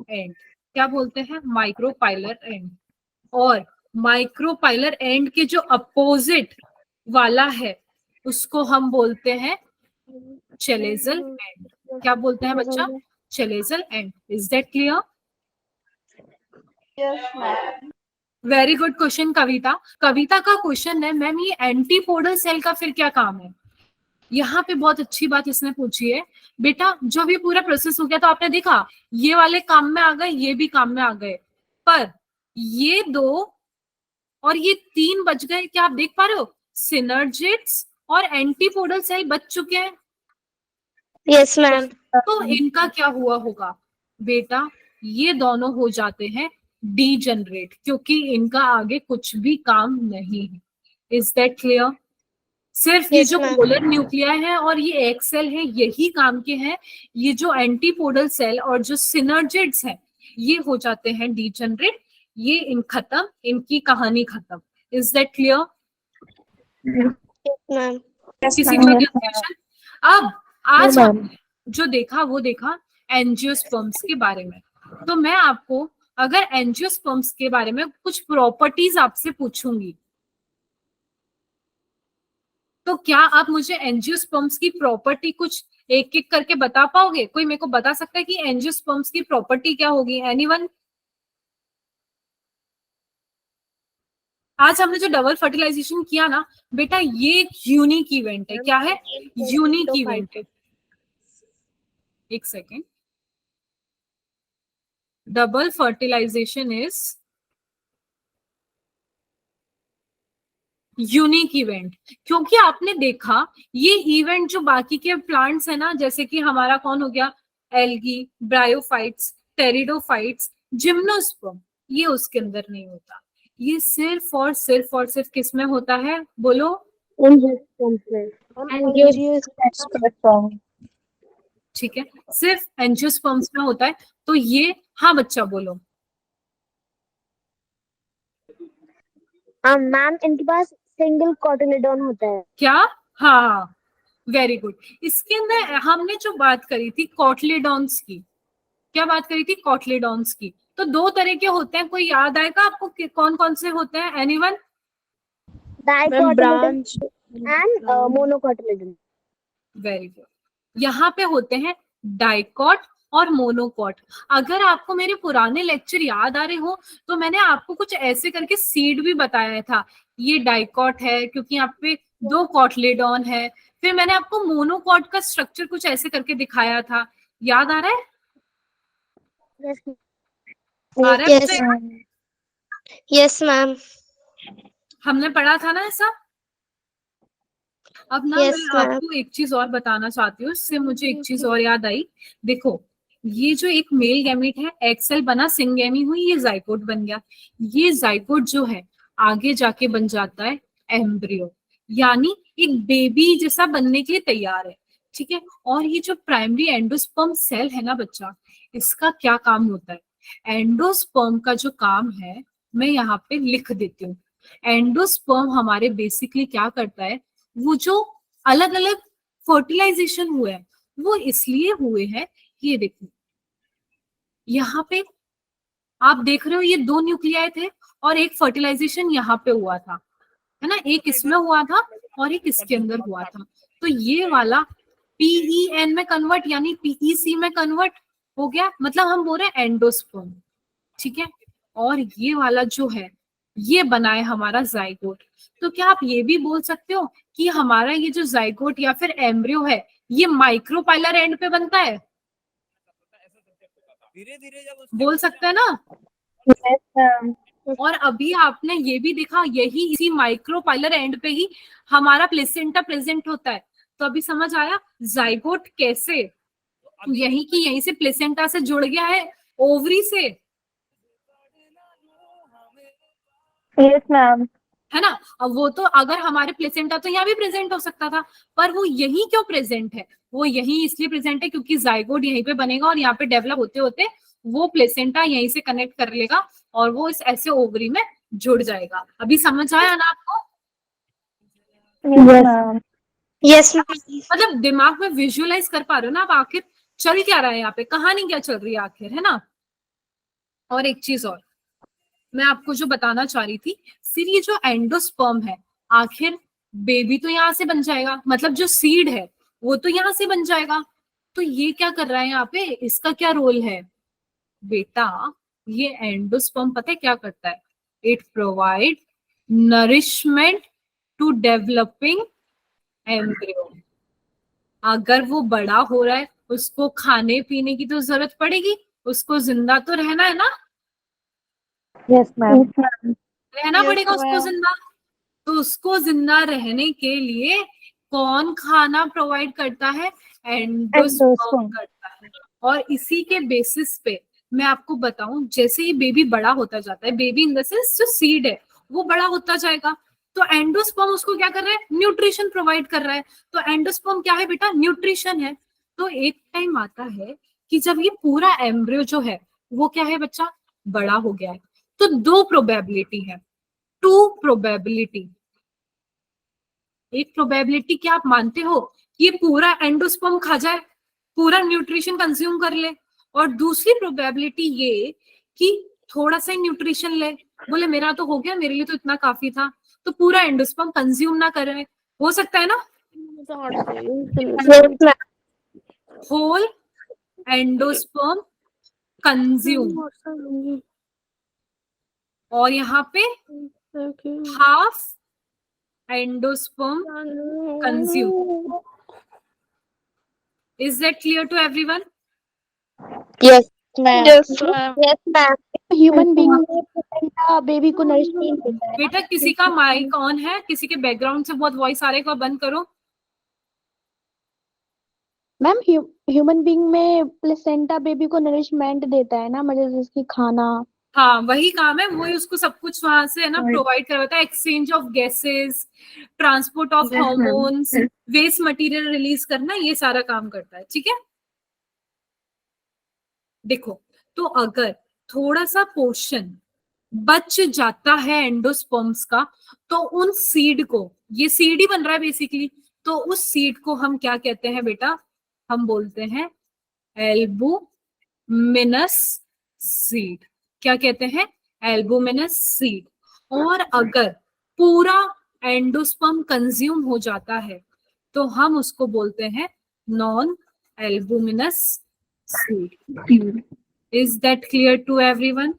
एंड। क्या बोलते हैं? Micropylar and. और माइक्रोपाइलर एंड के जो अपोजिट वाला है उसको हम बोलते हैं चलेजल एंड। क्या बोलते हैं बच्चा? Chalazal end. Is that clear? Yes, ma'am. Very good question Kavita. Kavita का क्वेश्चन है मैम ये एंटीपोडल सेल का फिर क्या काम है। यहाँ पे बहुत अच्छी बात इसने पूछी है बेटा। जब ये पूरा प्रोसेस हो गया तो आपने देखा ये वाले काम में आ गए, ये भी काम में आ गए, पर ये 2 और ये 3 बच गए। क्या आप देख पा रहे हो? सिनर्जिड्स और एंटीपोडल सेल बच चुके हैं। Yes, ma'am. तो इनका क्या हुआ होगा बेटा? ये दोनों हो जाते हैं डीजनरेट, क्योंकि इनका आगे कुछ भी काम नहीं है। Is that clear? सिर्फ ये Yes, जो ma'am. पोलर न्यूक्लियाई है और ये एग सेल है यही काम के हैं। ये जो एंटीपोडल सेल और जो सिनर्जिड्स हैं ये हो जाते हैं डीजनरेट। ये इन खत्म, इनकी कहानी खत्म। Is that clear? Yes, ma'am. किसी को कंफ्यूजन? अब आज हम जो देखा वो देखा एंजियोस्पर्म्स के बारे में। तो मैं आपको अगर एंजियोस्पर्म्स के बारे में कुछ प्रॉपर्टीज आपसे पूछूंगी तो क्या आप मुझे एंजियोस्पर्म्स की प्रॉपर्टी कुछ एक एक करके बता पाओगे? कोई मेरे को बता सकता है कि एंजियोस्पर्म्स की प्रॉपर्टी क्या होगी? एनीवन? आज हमने जो डबल फर्टिलाइजेशन किया ना बेटा, ये एक यूनिक इवेंट है। क्या है? यूनिक इवेंट है। एक सेकेंड। Double fertilisation is unique event, क्योंकि आपने देखा ये इवेंट जो बाकी के प्लांट्स है ना, जैसे कि हमारा कौन हो गया, एल्गी, ब्रायोफाइट्स, टेरिडोफाइट्स, जिम्नोस्पर्म, ये उसके अंदर नहीं होता। ये सिर्फ और सिर्फ और सिर्फ किस में होता है? बोलो। ठीक है, सिर्फ एंजियोस्पर्म्स में होता है। तो ये, हाँ बच्चा बोलो। मैम इनके पास सिंगल कॉटिलेडोन होता है। क्या? हाँ, वेरी गुड। इसके अंदर हमने जो बात करी थी कॉटलीडॉन्स की, क्या बात करी थी? कॉटलीडॉन्स की। तो दो तरह के होते हैं, कोई याद आएगा आपको कि कौन कौन से होते हैं? Anyone? Ma'am dicotyledon branch and monocotyledon. Very good. यहाँ पे होते हैं डाइकॉट और मोनोकॉट। अगर आपको मेरे पुराने लेक्चर याद आ रहे हो तो मैंने आपको कुछ ऐसे करके सीड भी बताया था। ये डाइकॉट है क्योंकि यहाँ पे दो कॉटलेडॉन है। फिर मैंने आपको मोनोकॉट का स्ट्रक्चर कुछ ऐसे करके दिखाया था, याद आ रहा है? आ रहा है यस मुझे? Yes ma'am. हमने पढ़ा था ना ऐसा। अब ना यस मैं मैम। आपको एक चीज और बताना चाहती हूँ, इससे मुझे एक चीज और याद आई। देखो, ये जो एक मेल गैमीट है, एक्सेल बना, सिंगेमी हुई, ये जाइकोट बन गया। ये जाइकोट जो है आगे जाके बन जाता है एम्ब्रियो, यानी एक बेबी जैसा बनने के लिए तैयार है। ठीक है। और ये जो प्राइमरी एंडोस्पर्म सेल है ना बच्चा, इसका क्या काम होता है? एंडोस्पर्म का जो काम है मैं यहाँ पे लिख देती हूँ। एंडोस्पर्म हमारे बेसिकली क्या करता है, वो जो अलग अलग फर्टिलाइजेशन हुए हैं वो इसलिए हुए हैं, ये देखो यहाँ पे आप देख रहे हो ये दो न्यूक्लियाई थे और एक फर्टिलाइजेशन यहाँ पे हुआ था, है ना, एक इसमें हुआ था और एक इसके अंदर हुआ था। तो ये वाला PEN में कन्वर्ट यानी PEC में कन्वर्ट हो गया, मतलब हम बोल रहे हैं एंडोस्पर्म। ठीक है। और ये वाला जो है ये बना है हमारा जाइगोट। तो क्या आप ये भी बोल सकते हो कि हमारा ये जो जाइगोट या फिर एम्ब्रियो है ये माइक्रोपाइलर एंड पे बनता है? बोल सकते हैं ना? Yes ma'am. और अभी आपने ये भी देखा, यही इसी माइक्रोपाइलर एंड पे ही हमारा प्लेसेंटा प्रेजेंट होता है। तो अभी समझ आया जाइगोट कैसे यही की यहीं से प्लेसेंटा से जुड़ गया है, ओवरी से, यस मैम। है ना। अब वो तो अगर हमारे प्लेसेंटा तो यहाँ भी प्रेजेंट हो सकता था, पर वो यही क्यों प्रेजेंट है? वो यही इसलिए प्रेजेंट है क्योंकि जाइगोट यहीं पे बनेगा और यहाँ पे डेवलप होते होते वो प्लेसेंटा यहीं से कनेक्ट कर लेगा और वो इस ऐसे ओवरी में जुड़ जाएगा। अभी समझ आया ना आपको? Yes ma'am. Yes ma'am. मतलब दिमाग में विजुअलाइज कर पा रहे हो ना आप आखिर चल क्या रहा है यहाँ पे, कहानी क्या चल रही है आखिर, है ना। और एक चीज और मैं आपको जो बताना चाह रही थी, फिर ये जो एंडोस्पर्म है आखिर बेबी तो यहाँ से बन जाएगा, मतलब जो सीड है वो तो यहाँ से बन जाएगा। तो ये क्या कर रहा है यहाँ पे, इसका क्या रोल है बेटा? ये एंडोस्पर्म पता है क्या करता है? It provide nourishment to developing embryo. अगर वो बड़ा हो रहा है उसको खाने पीने की तो जरूरत पड़ेगी, उसको जिंदा तो रहना है ना, यस मैम। रहना पड़ेगा उसको जिंदा। तो उसको जिंदा रहने के लिए कौन खाना प्रोवाइड करता है? Endosperm endosperm. करता है। और इसी के बेसिस पे मैं आपको बताऊं, जैसे ही बेबी बड़ा होता जाता है, बेबी इन द सेंस जो सीड है वो बड़ा होता जाएगा, तो एंडोस्पर्म उसको क्या कर रहा है? न्यूट्रिशन प्रोवाइड कर रहा है। तो एंडोस्पर्म क्या है बेटा? न्यूट्रिशन है। तो एक टाइम आता है कि जब ये पूरा एम्ब्रियो जो है वो क्या है बच्चा, बड़ा हो गया है। तो दो प्रोबेबिलिटी है, टू प्रोबेबिलिटी। एक प्रोबेबिलिटी क्या आप मानते हो कि ये पूरा एंडोस्पर्म खा जाए, पूरा न्यूट्रिशन कंज्यूम कर ले, और दूसरी प्रोबेबिलिटी ये कि थोड़ा सा न्यूट्रिशन ले, बोले मेरा तो हो गया, मेरे लिए तो इतना काफी था, तो पूरा एंडोस्पर्म कंज्यूम ना करे। हो सकता है ना? Yes ma'am. Whole endosperm consume, और यहाँ पे half endosperm consume. Is that clear to everyone? Yes ma'am. Yes ma'am. Human being में प्लेसेंटा बेबी को नरिशमेंट देता है बेटा किसी का माइक ऑन है, किसी के बैकग्राउंड से बहुत वॉइस आ रहा है, को बंद करो। मैम। ह्यूमन बीइंग में प्लेसेंटा बेबी को नरिशमेंट देता है ना, मतलब जिसकी खाना। हाँ वही काम है, वही उसको सब कुछ वहां से है ना प्रोवाइड करवाता है, exchange of gases, transport of hormones, waste material release करना, ये सारा काम करता है। ठीक है। देखो, तो अगर थोड़ा सा पोर्शन बच जाता है एंडोस्पर्म्स का, तो उन सीड को, ये सीड ही बन रहा है बेसिकली, तो उस सीड को हम क्या कहते हैं बेटा? हम बोलते हैं एल्बुमिनस सीड। क्या कहते हैं? Albuminous seed. और अगर पूरा एंडोस्पर्म कंज्यूम हो जाता है तो हम उसको बोलते हैं non albuminous seed. Is that clear to everyone?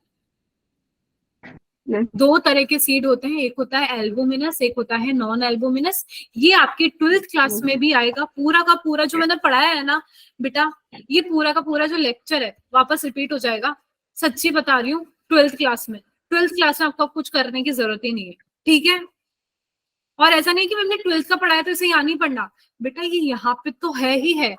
दो तरह के सीड होते हैं, एक होता है एल्बुमिनस, एक होता है नॉन एल्बुमिनस। ये आपके 12th क्लास में भी आएगा। पूरा का पूरा जो मैंने पढ़ाया है ना बेटा, ये पूरा का पूरा जो लेक्चर है वापस रिपीट हो जाएगा। सच्ची बता रही हूँ, 12th क्लास में, 12th क्लास में आपको कुछ करने की जरूरत ही नहीं है, ठीक है? और ऐसा नहीं कि मैंने 12th का पढ़ाया तो इसे यहाँ नहीं पढ़ना बेटा, ये यहाँ पे तो है ही है,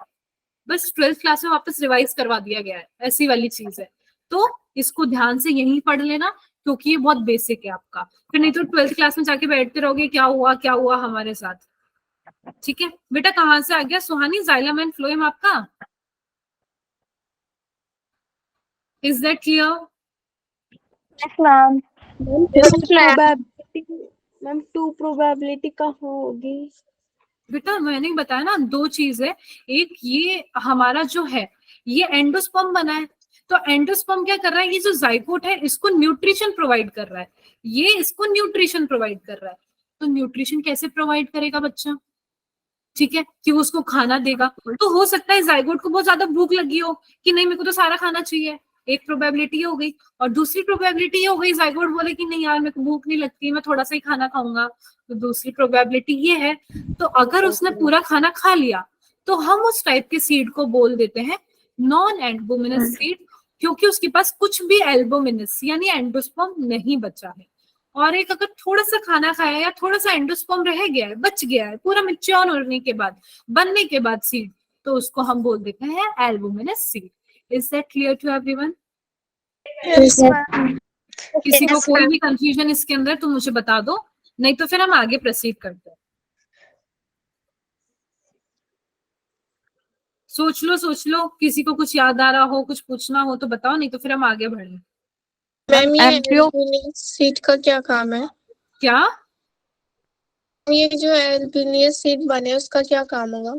बस 12th क्लास में वापस रिवाइज करवा दिया गया है, ऐसी वाली चीज है। तो इसको ध्यान से यहीं पढ़ लेना, क्योंकि ये बहुत बेसिक है आपका। फिर नहीं तो 12th क्लास में जाके बैठते रहोगे क्या हुआ हमारे साथ। ठीक है बेटा, कहाँ से आ गया सुहानी जाइलम एंड फ्लोएम आपका? Is that clear? Yes, ma'am. Ma'am two probability का होगी। बेटा मैंने बताया ना, दो चीज है। एक ये हमारा जो है ये एंडोस्पर्म बना है, तो एंडोस्पर्म क्या कर रहा है? ये जो जाइगोट है इसको न्यूट्रिशन प्रोवाइड कर रहा है, ये इसको न्यूट्रिशन प्रोवाइड कर रहा है। तो न्यूट्रिशन कैसे प्रोवाइड करेगा बच्चा? ठीक है, कि वो उसको खाना देगा। तो हो सकता है जाइगोट को बहुत ज्यादा भूख लगी हो कि नहीं मेरे को तो सारा खाना चाहिए, एक प्रोबेबिलिटी हो गई। और दूसरी प्रोबेबिलिटी हो गई जाइगोट बोले कि नहीं यार मेरे को भूख नहीं लगती, मैं थोड़ा सा ही खाना खाऊंगा, तो दूसरी प्रोबेबिलिटी ये है। तो अगर उसने पूरा खाना खा लिया तो हम उस टाइप के सीड को बोल देते हैं नॉन एल्बुमिनस सीड, क्योंकि उसके पास कुछ भी एल्बुमिनस यानी एंडोस्पर्म नहीं बचा है। और एक अगर थोड़ा सा खाना खाया या थोड़ा सा एंडोस्पर्म रह गया है, बच गया है पूरा मैच्योर होने के बाद, बनने के बाद सीड, तो उसको हम बोल देते हैं albuminous seed. Is that clear to everyone? Yes, ma'am. किसी को कोई भी कंफ्यूजन इसके अंदर तो मुझे बता दो, नहीं तो फिर हम आगे प्रोसीड करते हैं। सोच लो, किसी को कुछ याद आ रहा हो, कुछ पूछना हो तो बताओ, नहीं तो फिर हम आगे बढ़े। मैम ये एल्बिनियस सीड का क्या काम है? क्या? ये जो एल्बिनियस सीड बने उसका क्या काम होगा?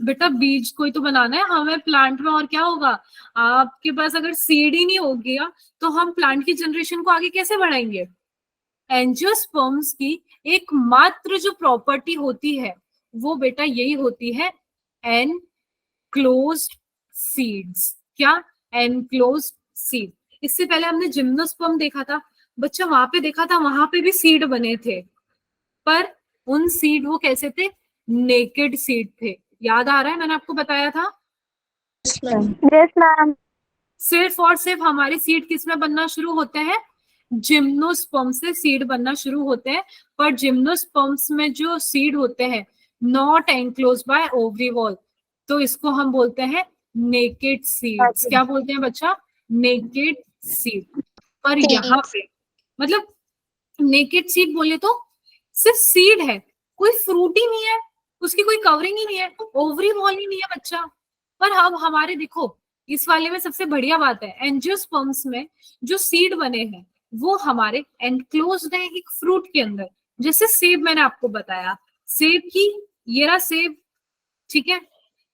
बेटा बीज कोई तो बनाना है हमें प्लांट में, और क्या होगा? आपके पास अगर सीड ही नहीं हो गया तो हम प्लांट की जनरेशन को आगे कैसे बढ़ाएंगे? एंजियोस्पर्म्स की एकमात्र जो प्रॉपर्टी होती है वो बेटा यही होती है एनक्लोज्ड सीड्स। क्या? Enclosed seed. इससे पहले हमने जिम्नोस्पर्म देखा था बच्चा, वहां पे देखा था, वहां पे भी सीड बने थे, पर उन सीड वो कैसे थे? नेकेड सीड थे। याद आ रहा है मैंने आपको बताया था? Yes, ma'am. सिर्फ और सिर्फ हमारे सीड किस में बनना शुरू होते हैं? जिम्नोस्पर्म से सीड बनना शुरू होते हैं। पर जिम्नोस्पर्म्स में जो सीड होते हैं not enclose by ovary wall, तो इसको हम बोलते हैं नेकेड सीड्स। क्या बोलते हैं बच्चा? Naked seed. पर यहाँ पे मतलब नेकेड सीड बोले तो सिर्फ सीड है, कोई फ्रूट ही नहीं है, उसकी कोई कवरिंग ही नहीं है, ओवरी वॉल ही नहीं है बच्चा। पर अब हमारे देखो इस वाले में सबसे बढ़िया बात है, एंजियोस्पर्म्स में जो सीड बने हैं वो हमारे एनक्लोज्ड है एक फ्रूट के अंदर। जैसे सेब मैंने आपको बताया, सेब की ये रहा सेब, ठीक है,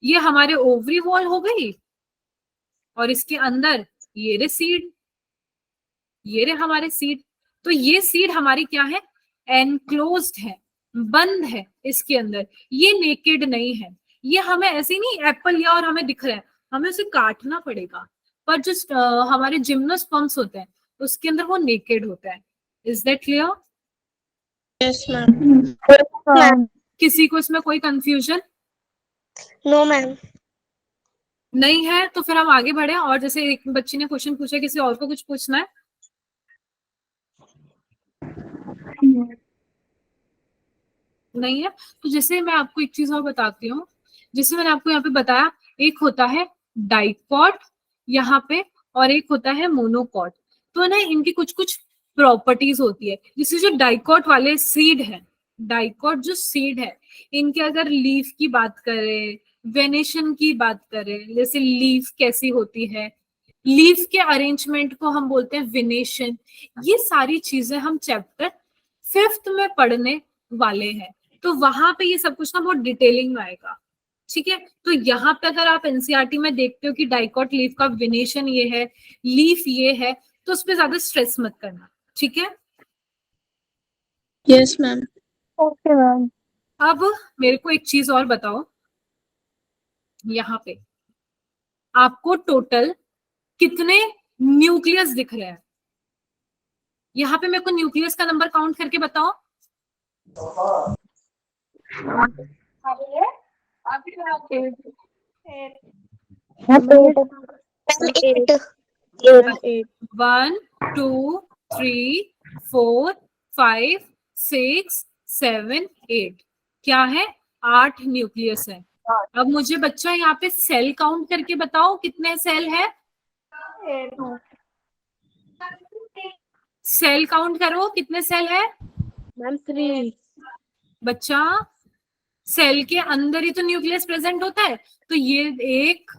ये हमारे ओवरी वॉल हो गई, और इसके अंदर ये रे सीड, ये रे हमारे सीड। तो ये सीड हमारी क्या है? एनक्लोज्ड है, बंद है इसके अंदर, ये नेकेड नहीं है। ये हमें ऐसे नहीं एप्पल लिया और हमें दिख रहा है, हमें उसे काटना पड़ेगा। पर जो हमारे जिम्नोस्पर्म्स होते हैं उसके अंदर वो नेकेड होता है। Is that clear? Yes ma'am. किसी को इसमें कोई कंफ्यूजन नो मैम। नहीं है तो फिर हम आगे बढ़े। और जैसे एक बच्ची ने क्वेश्चन पूछा, किसी और को कुछ पूछना है? नहीं है तो जैसे मैं आपको एक चीज और बताती हूँ, जिससे मैंने आपको यहाँ पे बताया, एक होता है डाइकॉट यहाँ पे और एक होता है मोनोकॉट। तो ना इनकी कुछ कुछ प्रॉपर्टीज होती है। जैसे जो डाइकॉट वाले सीड है, डाइकॉट जो सीड है, इनके अगर लीफ की बात करें, वेनेशन की बात करें, जैसे लीफ कैसी होती है, लीफ के अरेंजमेंट को हम बोलते हैं विनेशन। ये सारी चीजें हम चैप्टर 5th में पढ़ने वाले हैं, तो वहां पे ये सब कुछ ना बहुत डिटेलिंग में आएगा। ठीक है, तो यहाँ पे अगर आप एनसीईआरटी में देखते हो कि डाइकॉट लीफ का विनेशन ये है, लीफ ये है, तो उस पर ज्यादा स्ट्रेस मत करना। ठीक है, यस मैम। Okay ma'am. अब मेरे को एक चीज और बताओ, यहाँ पे आपको टोटल कितने न्यूक्लियस दिख रहे हैं? यहाँ पे मेरे को न्यूक्लियस का नंबर काउंट करके बताओ। एट। 1 2 3 4 5 6 7 8, क्या है? 8 न्यूक्लियस है। अब मुझे बच्चा यहाँ पे सेल काउंट करके बताओ कितने सेल है? सेल काउंट करो, कितने सेल है? मैम 3। बच्चा सेल के अंदर ही तो न्यूक्लियस प्रेजेंट होता है, तो ये एक,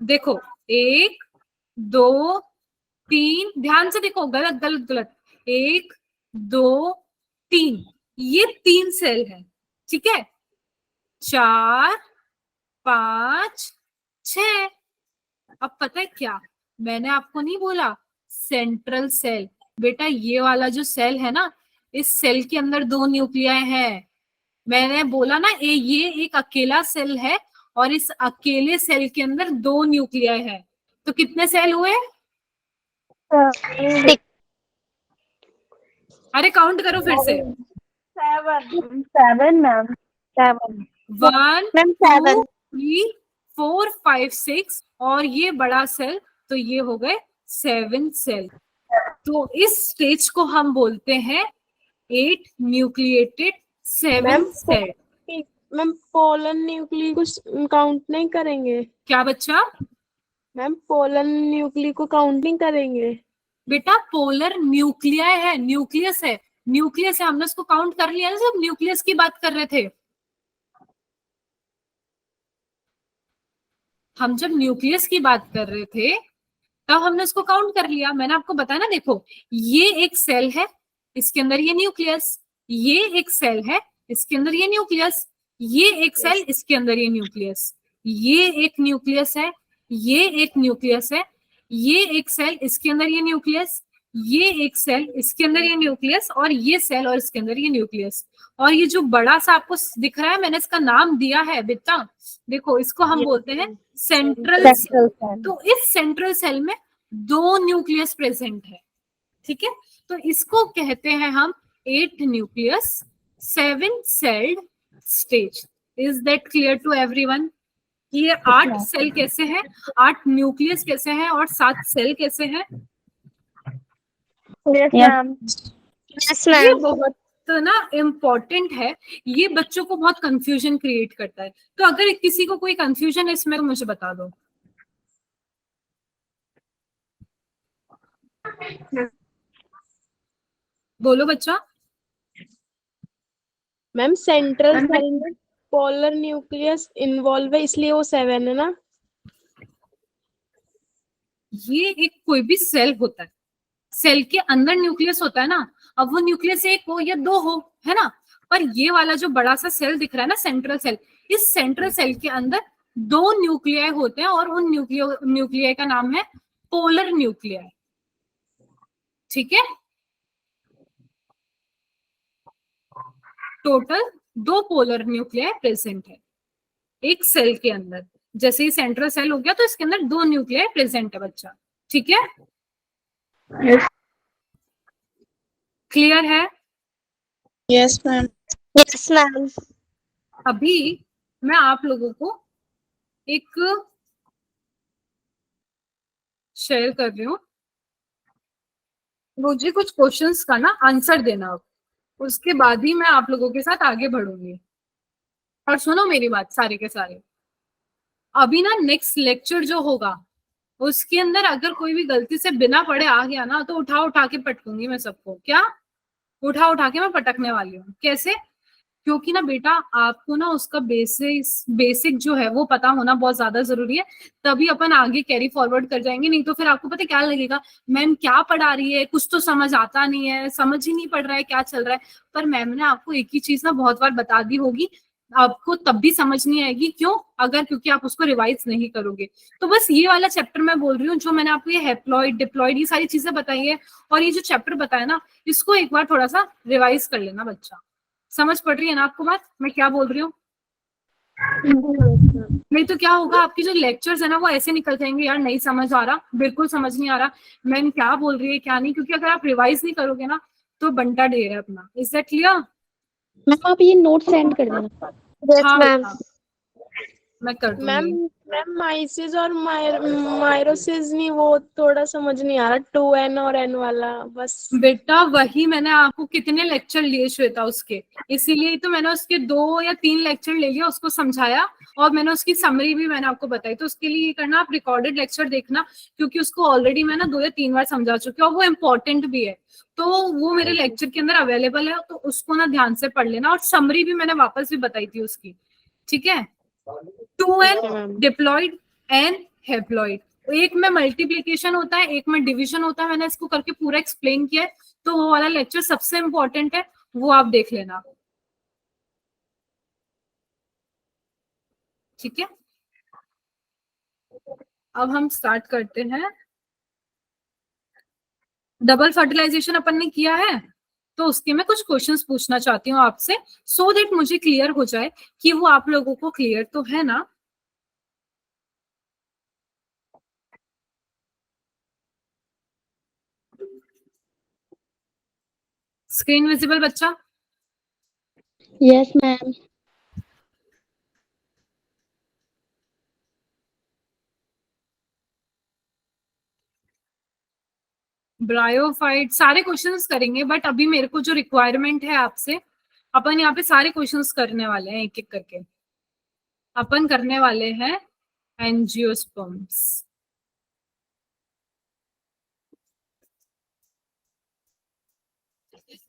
देखो 1 2 3, ध्यान से देखो, गलत गलत गलत, 1 2 3, ये 3 सेल है। ठीक है, 4 5 6। अब पता है क्या, मैंने आपको नहीं बोला सेंट्रल सेल? बेटा ये वाला जो सेल है ना, इस सेल के अंदर 2 न्यूक्लियाई है। मैंने बोला ना ये एक अकेला सेल है और इस अकेले सेल के अंदर 2 न्यूक्लियाई है, तो कितने सेल हुए? अरे काउंट करो फिर से। 7 मैम। 7 1 मैम 7। 2 3 4 5 6, और ये बड़ा सेल, तो ये हो गए 7 सेल। तो इस स्टेज को हम बोलते हैं 8 nucleated 7 cell. Ma'am pollen nuclei को काउंट नहीं करेंगे? क्या बच्चा? मैम पोलन न्यूक्ली को काउंट नहीं करेंगे? बेटा पोलर न्यूक्लियाई है, न्यूक्लियस है, न्यूक्लियस है, हमने उसको काउंट कर लिया ना जब न्यूक्लियस की बात कर रहे थे। हम जब न्यूक्लियस की बात कर रहे थे तब हमने उसको काउंट कर लिया। मैंने आपको बताया ना, देखो ये एक सेल है, इसके अंदर ये न्यूक्लियस, ये एक सेल है, इसके अंदर ये न्यूक्लियस, ये एक सेल, इसके अंदर ये न्यूक्लियस, ये एक न्यूक्लियस है, ये एक न्यूक्लियस है, ये एक सेल, इसके अंदर ये न्यूक्लियस, ये एक सेल, इसके अंदर ये न्यूक्लियस, और ये सेल और इसके अंदर ये न्यूक्लियस। और ये जो बड़ा सा आपको दिख रहा है, मैंने इसका नाम दिया है बेटा, देखो इसको हम बोलते हैं सेंट्रल सेल। तो इस सेंट्रल सेल में 2 न्यूक्लियस प्रेजेंट है। ठीक है, तो इसको कहते हैं हम 8 nucleus 7 celled stage. Is that clear to everyone? ये 8 सेल कैसे हैं, 8 न्यूक्लियस कैसे हैं, और 7 सेल कैसे हैं? Yes ma'am. ये बहुत ना इम्पोर्टेंट है, ये बच्चों को बहुत कंफ्यूजन क्रिएट करता है। तो अगर किसी को कोई कंफ्यूजन है इसमें तो मुझे बता दो। बोलो बच्चा। मैम सेंट्रल सेल में पोलर न्यूक्लियस इन्वॉल्व है, इसलिए वो 7 है ना? ये एक कोई भी सेल होता है, सेल के अंदर न्यूक्लियस होता है ना, अब वो न्यूक्लियस 1 हो या 2 हो, है ना, पर ये वाला जो बड़ा सा सेल दिख रहा है ना सेंट्रल सेल, इस सेंट्रल सेल के अंदर 2 न्यूक्लियाई होते हैं, और उन न्यूक्लियाई का नाम है पोलर न्यूक्लियाई। ठीक है, टोटल 2 पोलर न्यूक्लियाई प्रेजेंट है एक सेल के अंदर। जैसे ही सेंट्रल सेल हो गया तो इसके अंदर 2 न्यूक्लियाई प्रेजेंट है बच्चा। ठीक है, क्लियर है? Yes ma'am. Yes ma'am. अभी मैं आप लोगों को एक शेयर कर रही हूँ, मुझे कुछ क्वेश्चंस का ना आंसर देना, अब उसके बाद ही मैं आप लोगों के साथ आगे बढ़ूंगी। और सुनो मेरी बात सारे के सारे, अभी ना नेक्स्ट लेक्चर जो होगा उसके अंदर अगर कोई भी गलती से बिना पढ़े आ गया ना, तो उठा उठा के पटकूंगी मैं सबको। क्या? उठा उठा के मैं पटकने वाली हूँ। कैसे? क्योंकि ना बेटा आपको ना उसका बेसिक जो है वो पता होना बहुत ज्यादा जरूरी है, तभी अपन आगे कैरी फॉरवर्ड कर जाएंगे। नहीं तो फिर आपको पता है क्या लगेगा, मैम क्या पढ़ा रही है, कुछ तो समझ आता नहीं है, समझ ही नहीं पड़ रहा है क्या चल रहा है। पर मैम ने आपको एक ही चीज ना बहुत बार बता दी होगी, आपको तब भी समझ नहीं आएगी। क्यों? क्योंकि आप उसको रिवाइज नहीं करोगे। तो बस ये वाला चैप्टर मैं बोल रही हूँ, जो मैंने आपको ये हैप्लॉइड डिप्लॉइड ये सारी चीजें बताई है और ये जो चैप्टर बताया ना, इसको एक बार थोड़ा सा रिवाइज कर लेना बच्चा। समझ पड़ रही है ना आपको बात मैं क्या बोल रही हूँ? नहीं तो क्या होगा, आपकी जो लेक्चर्स है ना वो ऐसे निकल जाएंगे, यार नहीं समझ आ रहा, बिल्कुल समझ नहीं आ रहा, मैम क्या बोल रही है क्या नहीं। क्योंकि अगर आप रिवाइज नहीं करोगे ना तो बंटा ढेर है अपना। Is that clear? मैम आप ये नोट सेंड कर देना। Yes, हाँ ma'am. बेटा, मैं कर मैम दूंगी। मैम माइसिस और मायरोसिस नहीं, वो थोड़ा समझ नहीं आ रहा, 2n और n वाला बस। बेटा वही मैंने आपको कितने लेक्चर लिए श्वेता उसके, इसीलिए तो मैंने उसके 2 या 3 लेक्चर ले लिया, उसको समझाया और मैंने उसकी समरी भी मैंने आपको बताई। तो उसके लिए ये करना, आप रिकॉर्डेड लेक्चर देखना, क्योंकि उसको ऑलरेडी मैं ना 2 या 3 बार समझा चुकी हूँ और वो इम्पोर्टेंट भी है। तो वो मेरे लेक्चर के अंदर अवेलेबल है, तो उसको ना ध्यान से पढ़ लेना। और समरी भी मैंने वापस भी बताई थी उसकी, ठीक है? 2n डिप्लॉइड, n हैप्लॉइड, एक में मल्टीप्लीकेशन होता है, एक में डिवीजन होता है। मैंने इसको करके पूरा एक्सप्लेन किया है, तो वो वाला लेक्चर सबसे इंपॉर्टेंट है, वो आप देख लेना, ठीक है? अब हम स्टार्ट करते हैं। डबल फर्टिलाइजेशन अपन ने किया है, तो उसके मैं कुछ क्वेश्चंस पूछना चाहती हूँ आपसे, सो दैट मुझे क्लियर हो जाए कि वो आप लोगों को क्लियर तो है ना। स्क्रीन विजिबल बच्चा? Yes ma'am. ब्रायोफाइट सारे क्वेश्चंस करेंगे, बट अभी मेरे को जो रिक्वायरमेंट है आपसे, अपन यहाँ पे सारे क्वेश्चंस करने वाले हैं एक एक करके। अपन करने वाले हैं एंजियोस्पर्म्स,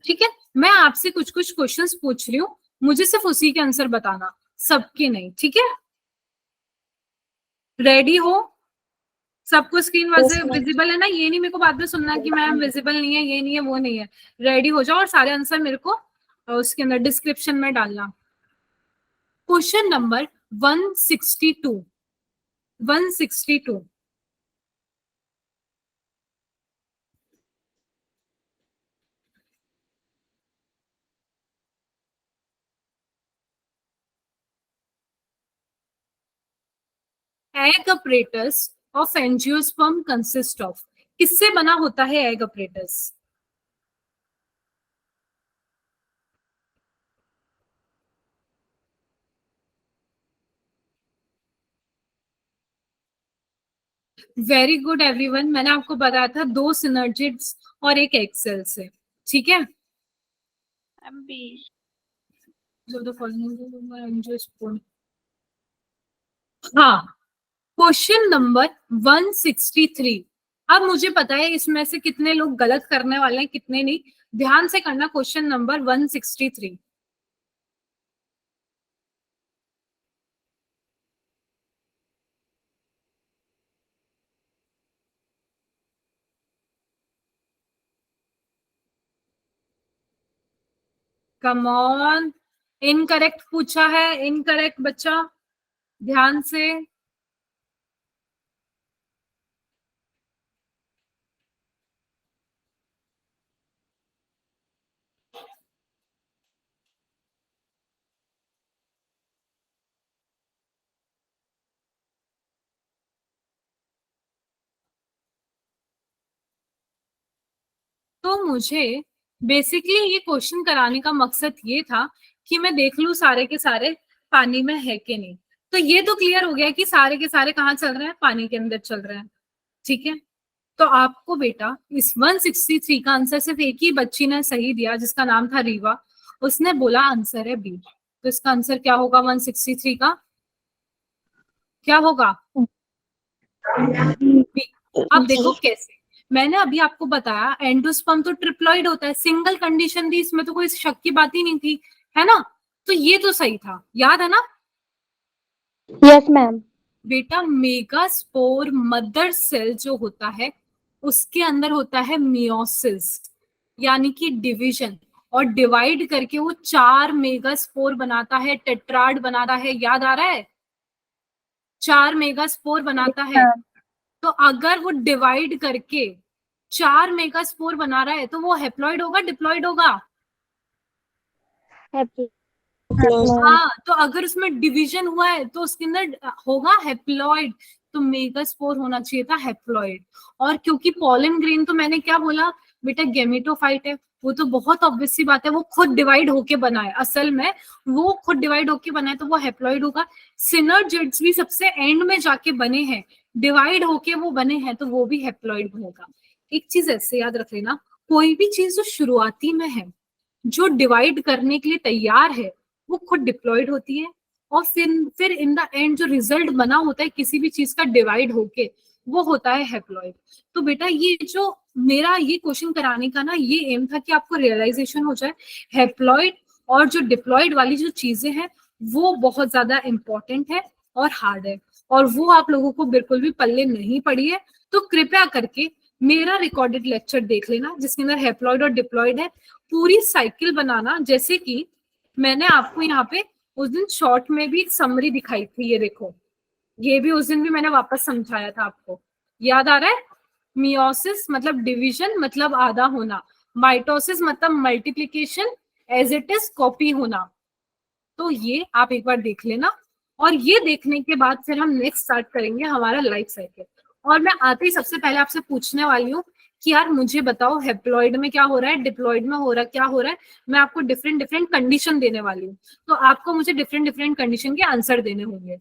ठीक है? मैं आपसे कुछ कुछ क्वेश्चंस पूछ रही हूँ, मुझे सिर्फ उसी के आंसर बताना, सबके नहीं, ठीक है? रेडी हो? सबको स्क्रीन विजिबल है ना? ये नहीं मेरे को बाद में सुनना कि मैम विजिबल नहीं है, ये नहीं है, वो नहीं है। रेडी हो जाओ और सारे आंसर मेरे को उसके अंदर डिस्क्रिप्शन में डालना। Question number 162, 162। Egg apparatus of angiosperm consist of, किससे बना होता है egg apparatus? Very good everyone, मैंने आपको बताया था 2 सिनर्जिड्स और एक एग सेल से, ठीक है? हाँ, क्वेश्चन नंबर 163। अब मुझे पता है इसमें से कितने लोग गलत करने वाले हैं, कितने नहीं। ध्यान से करना question number 163। Come on, incorrect पूछा है, इनकरेक्ट बच्चा, ध्यान से। तो मुझे बेसिकली ये क्वेश्चन कराने का मकसद ये था कि मैं देख लूं सारे के सारे पानी में है कि नहीं। तो ये तो क्लियर हो गया कि सारे के सारे कहाँ चल रहे हैं, पानी के अंदर चल रहे हैं, ठीक है? तो आपको बेटा इस 163 का आंसर सिर्फ एक ही बच्ची ने सही दिया, जिसका नाम था रीवा, उसने बोला आंसर है बी। तो इसका आंसर क्या होगा 163 का? क्या होगा? बी। अब देखो कैसे, मैंने अभी आपको बताया एंडोस्पर्म तो ट्रिप्लॉइड होता है, सिंगल कंडीशन थी, इसमें तो कोई शक की बात ही नहीं थी, है ना? तो ये तो सही था, याद है ना यस मैम। बेटा? मेगास्पोर मदर सेल जो होता है उसके अंदर होता है मियोसिस, यानी कि डिवीजन, और डिवाइड करके वो 4 मेगास्पोर बनाता है, टेट्राड बनाता है, याद आ रहा है? 4 मेगास्पोर बनाता है। तो अगर वो डिवाइड करके 4 मेगास्पोर बना रहा है तो वो हेप्लॉइड होगा डिप्लॉइड होगा? हाँ, तो अगर उसमें डिवीजन हुआ है तो उसके अंदर होगा हेप्लॉइड, तो मेगास्पोर होना चाहिए था हेप्लॉइड। और क्योंकि पॉलन ग्रेन तो मैंने क्या बोला बेटा, गेमेटोफाइट है, वो तो बहुत ऑब्वियस सी बात है, वो खुद डिवाइड होके बना है, असल में वो खुद डिवाइड होके बना है तो वो हेप्लॉइड होगा। सिनर्जिड्स भी सबसे एंड में जाके बने हैं, डिवाइड होके वो बने हैं, तो वो भी हेप्लॉइड बनेगा। एक चीज ऐसे याद रख लेना, कोई भी चीज जो शुरुआती में है, जो डिवाइड करने के लिए तैयार है, वो खुद डिप्लॉयड होती है, और फिर इन द एंड जो रिजल्ट बना होता है किसी भी चीज का डिवाइड होके, वो होता है हेप्लॉइड। तो बेटा ये जो मेरा ये क्वेश्चन कराने का ना ये एम था कि आपको रियलाइजेशन हो जाए हेप्लॉइड और जो डिप्लॉयड वाली जो चीजें हैं वो बहुत ज्यादा इंपॉर्टेंट है और हार्ड है, और वो आप लोगों को बिल्कुल भी पल्ले नहीं पड़ी है। तो कृपया करके मेरा रिकॉर्डेड लेक्चर देख लेना जिसके अंदर हेप्लॉइड और डिप्लॉयड है, पूरी साइकिल बनाना, जैसे कि मैंने आपको यहाँ पे उस दिन शॉर्ट में भी एक समरी दिखाई थी, ये देखो, ये भी उस दिन भी मैंने वापस समझाया था आपको, याद आ रहा है? मियोसिस मतलब डिवीजन, मतलब आधा होना, माइटोसिस मतलब multiplication, as it is copy होना। तो ये आप एक बार देख लेना, और ये देखने के बाद फिर हम नेक्स्ट स्टार्ट करेंगे हमारा लाइफ साइकिल। और मैं आते ही सबसे पहले आपसे पूछने वाली हूँ कि यार मुझे बताओ हेप्लॉइड में क्या हो रहा है, डिप्लॉइड में हो रहा क्या हो रहा है। मैं आपको डिफरेंट डिफरेंट कंडीशन देने वाली हूँ, तो आपको मुझे डिफरेंट डिफरेंट कंडीशन के आंसर देने होंगे,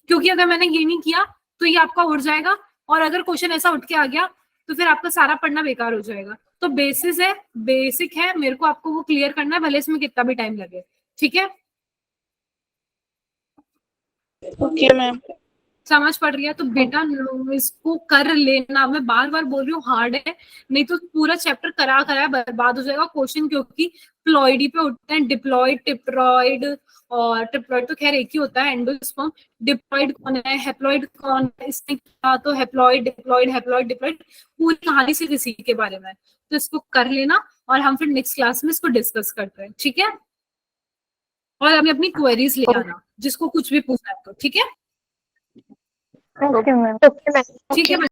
क्योंकि अगर मैंने ये नहीं किया तो ये आपका उड़ जाएगा, और अगर क्वेश्चन ऐसा उठ के आ गया तो फिर आपका सारा पढ़ना बेकार हो जाएगा। तो बेसिस है, बेसिक है, मेरे को आपको वो क्लियर करना है, भले इसमें कितना भी टाइम लगे, ठीक है? Okay ma'am. समझ पड़ रही है? तो बेटा इसको कर लेना, मैं बार बार बोल रही हूँ हार्ड है, नहीं तो पूरा चैप्टर करा कराया बर्बाद हो जाएगा क्वेश्चन, क्योंकि प्लॉइडी पे उठते हैं, डिप्लॉइड, टिप्लॉइड, और ट्रिप्लॉइड तो खैर एक ही होता है, एंडोस्पर्म। डिप्लॉइड कौन है, हेप्लॉइड कौन है, इसमें क्या, तो हेप्लॉइड डिप्लॉइड हेप्लॉइड डिप्लॉइड, पूरी कहानी सिर्फ इसी के बारे में है। तो इसको कर लेना और हम फिर नेक्स्ट क्लास में इसको डिस्कस करते हैं, ठीक है? और हमें अपनी क्वेरीज ले आना जिसको कुछ भी पूछना है तो, ठीक है? Okay ma'am. ठीक है।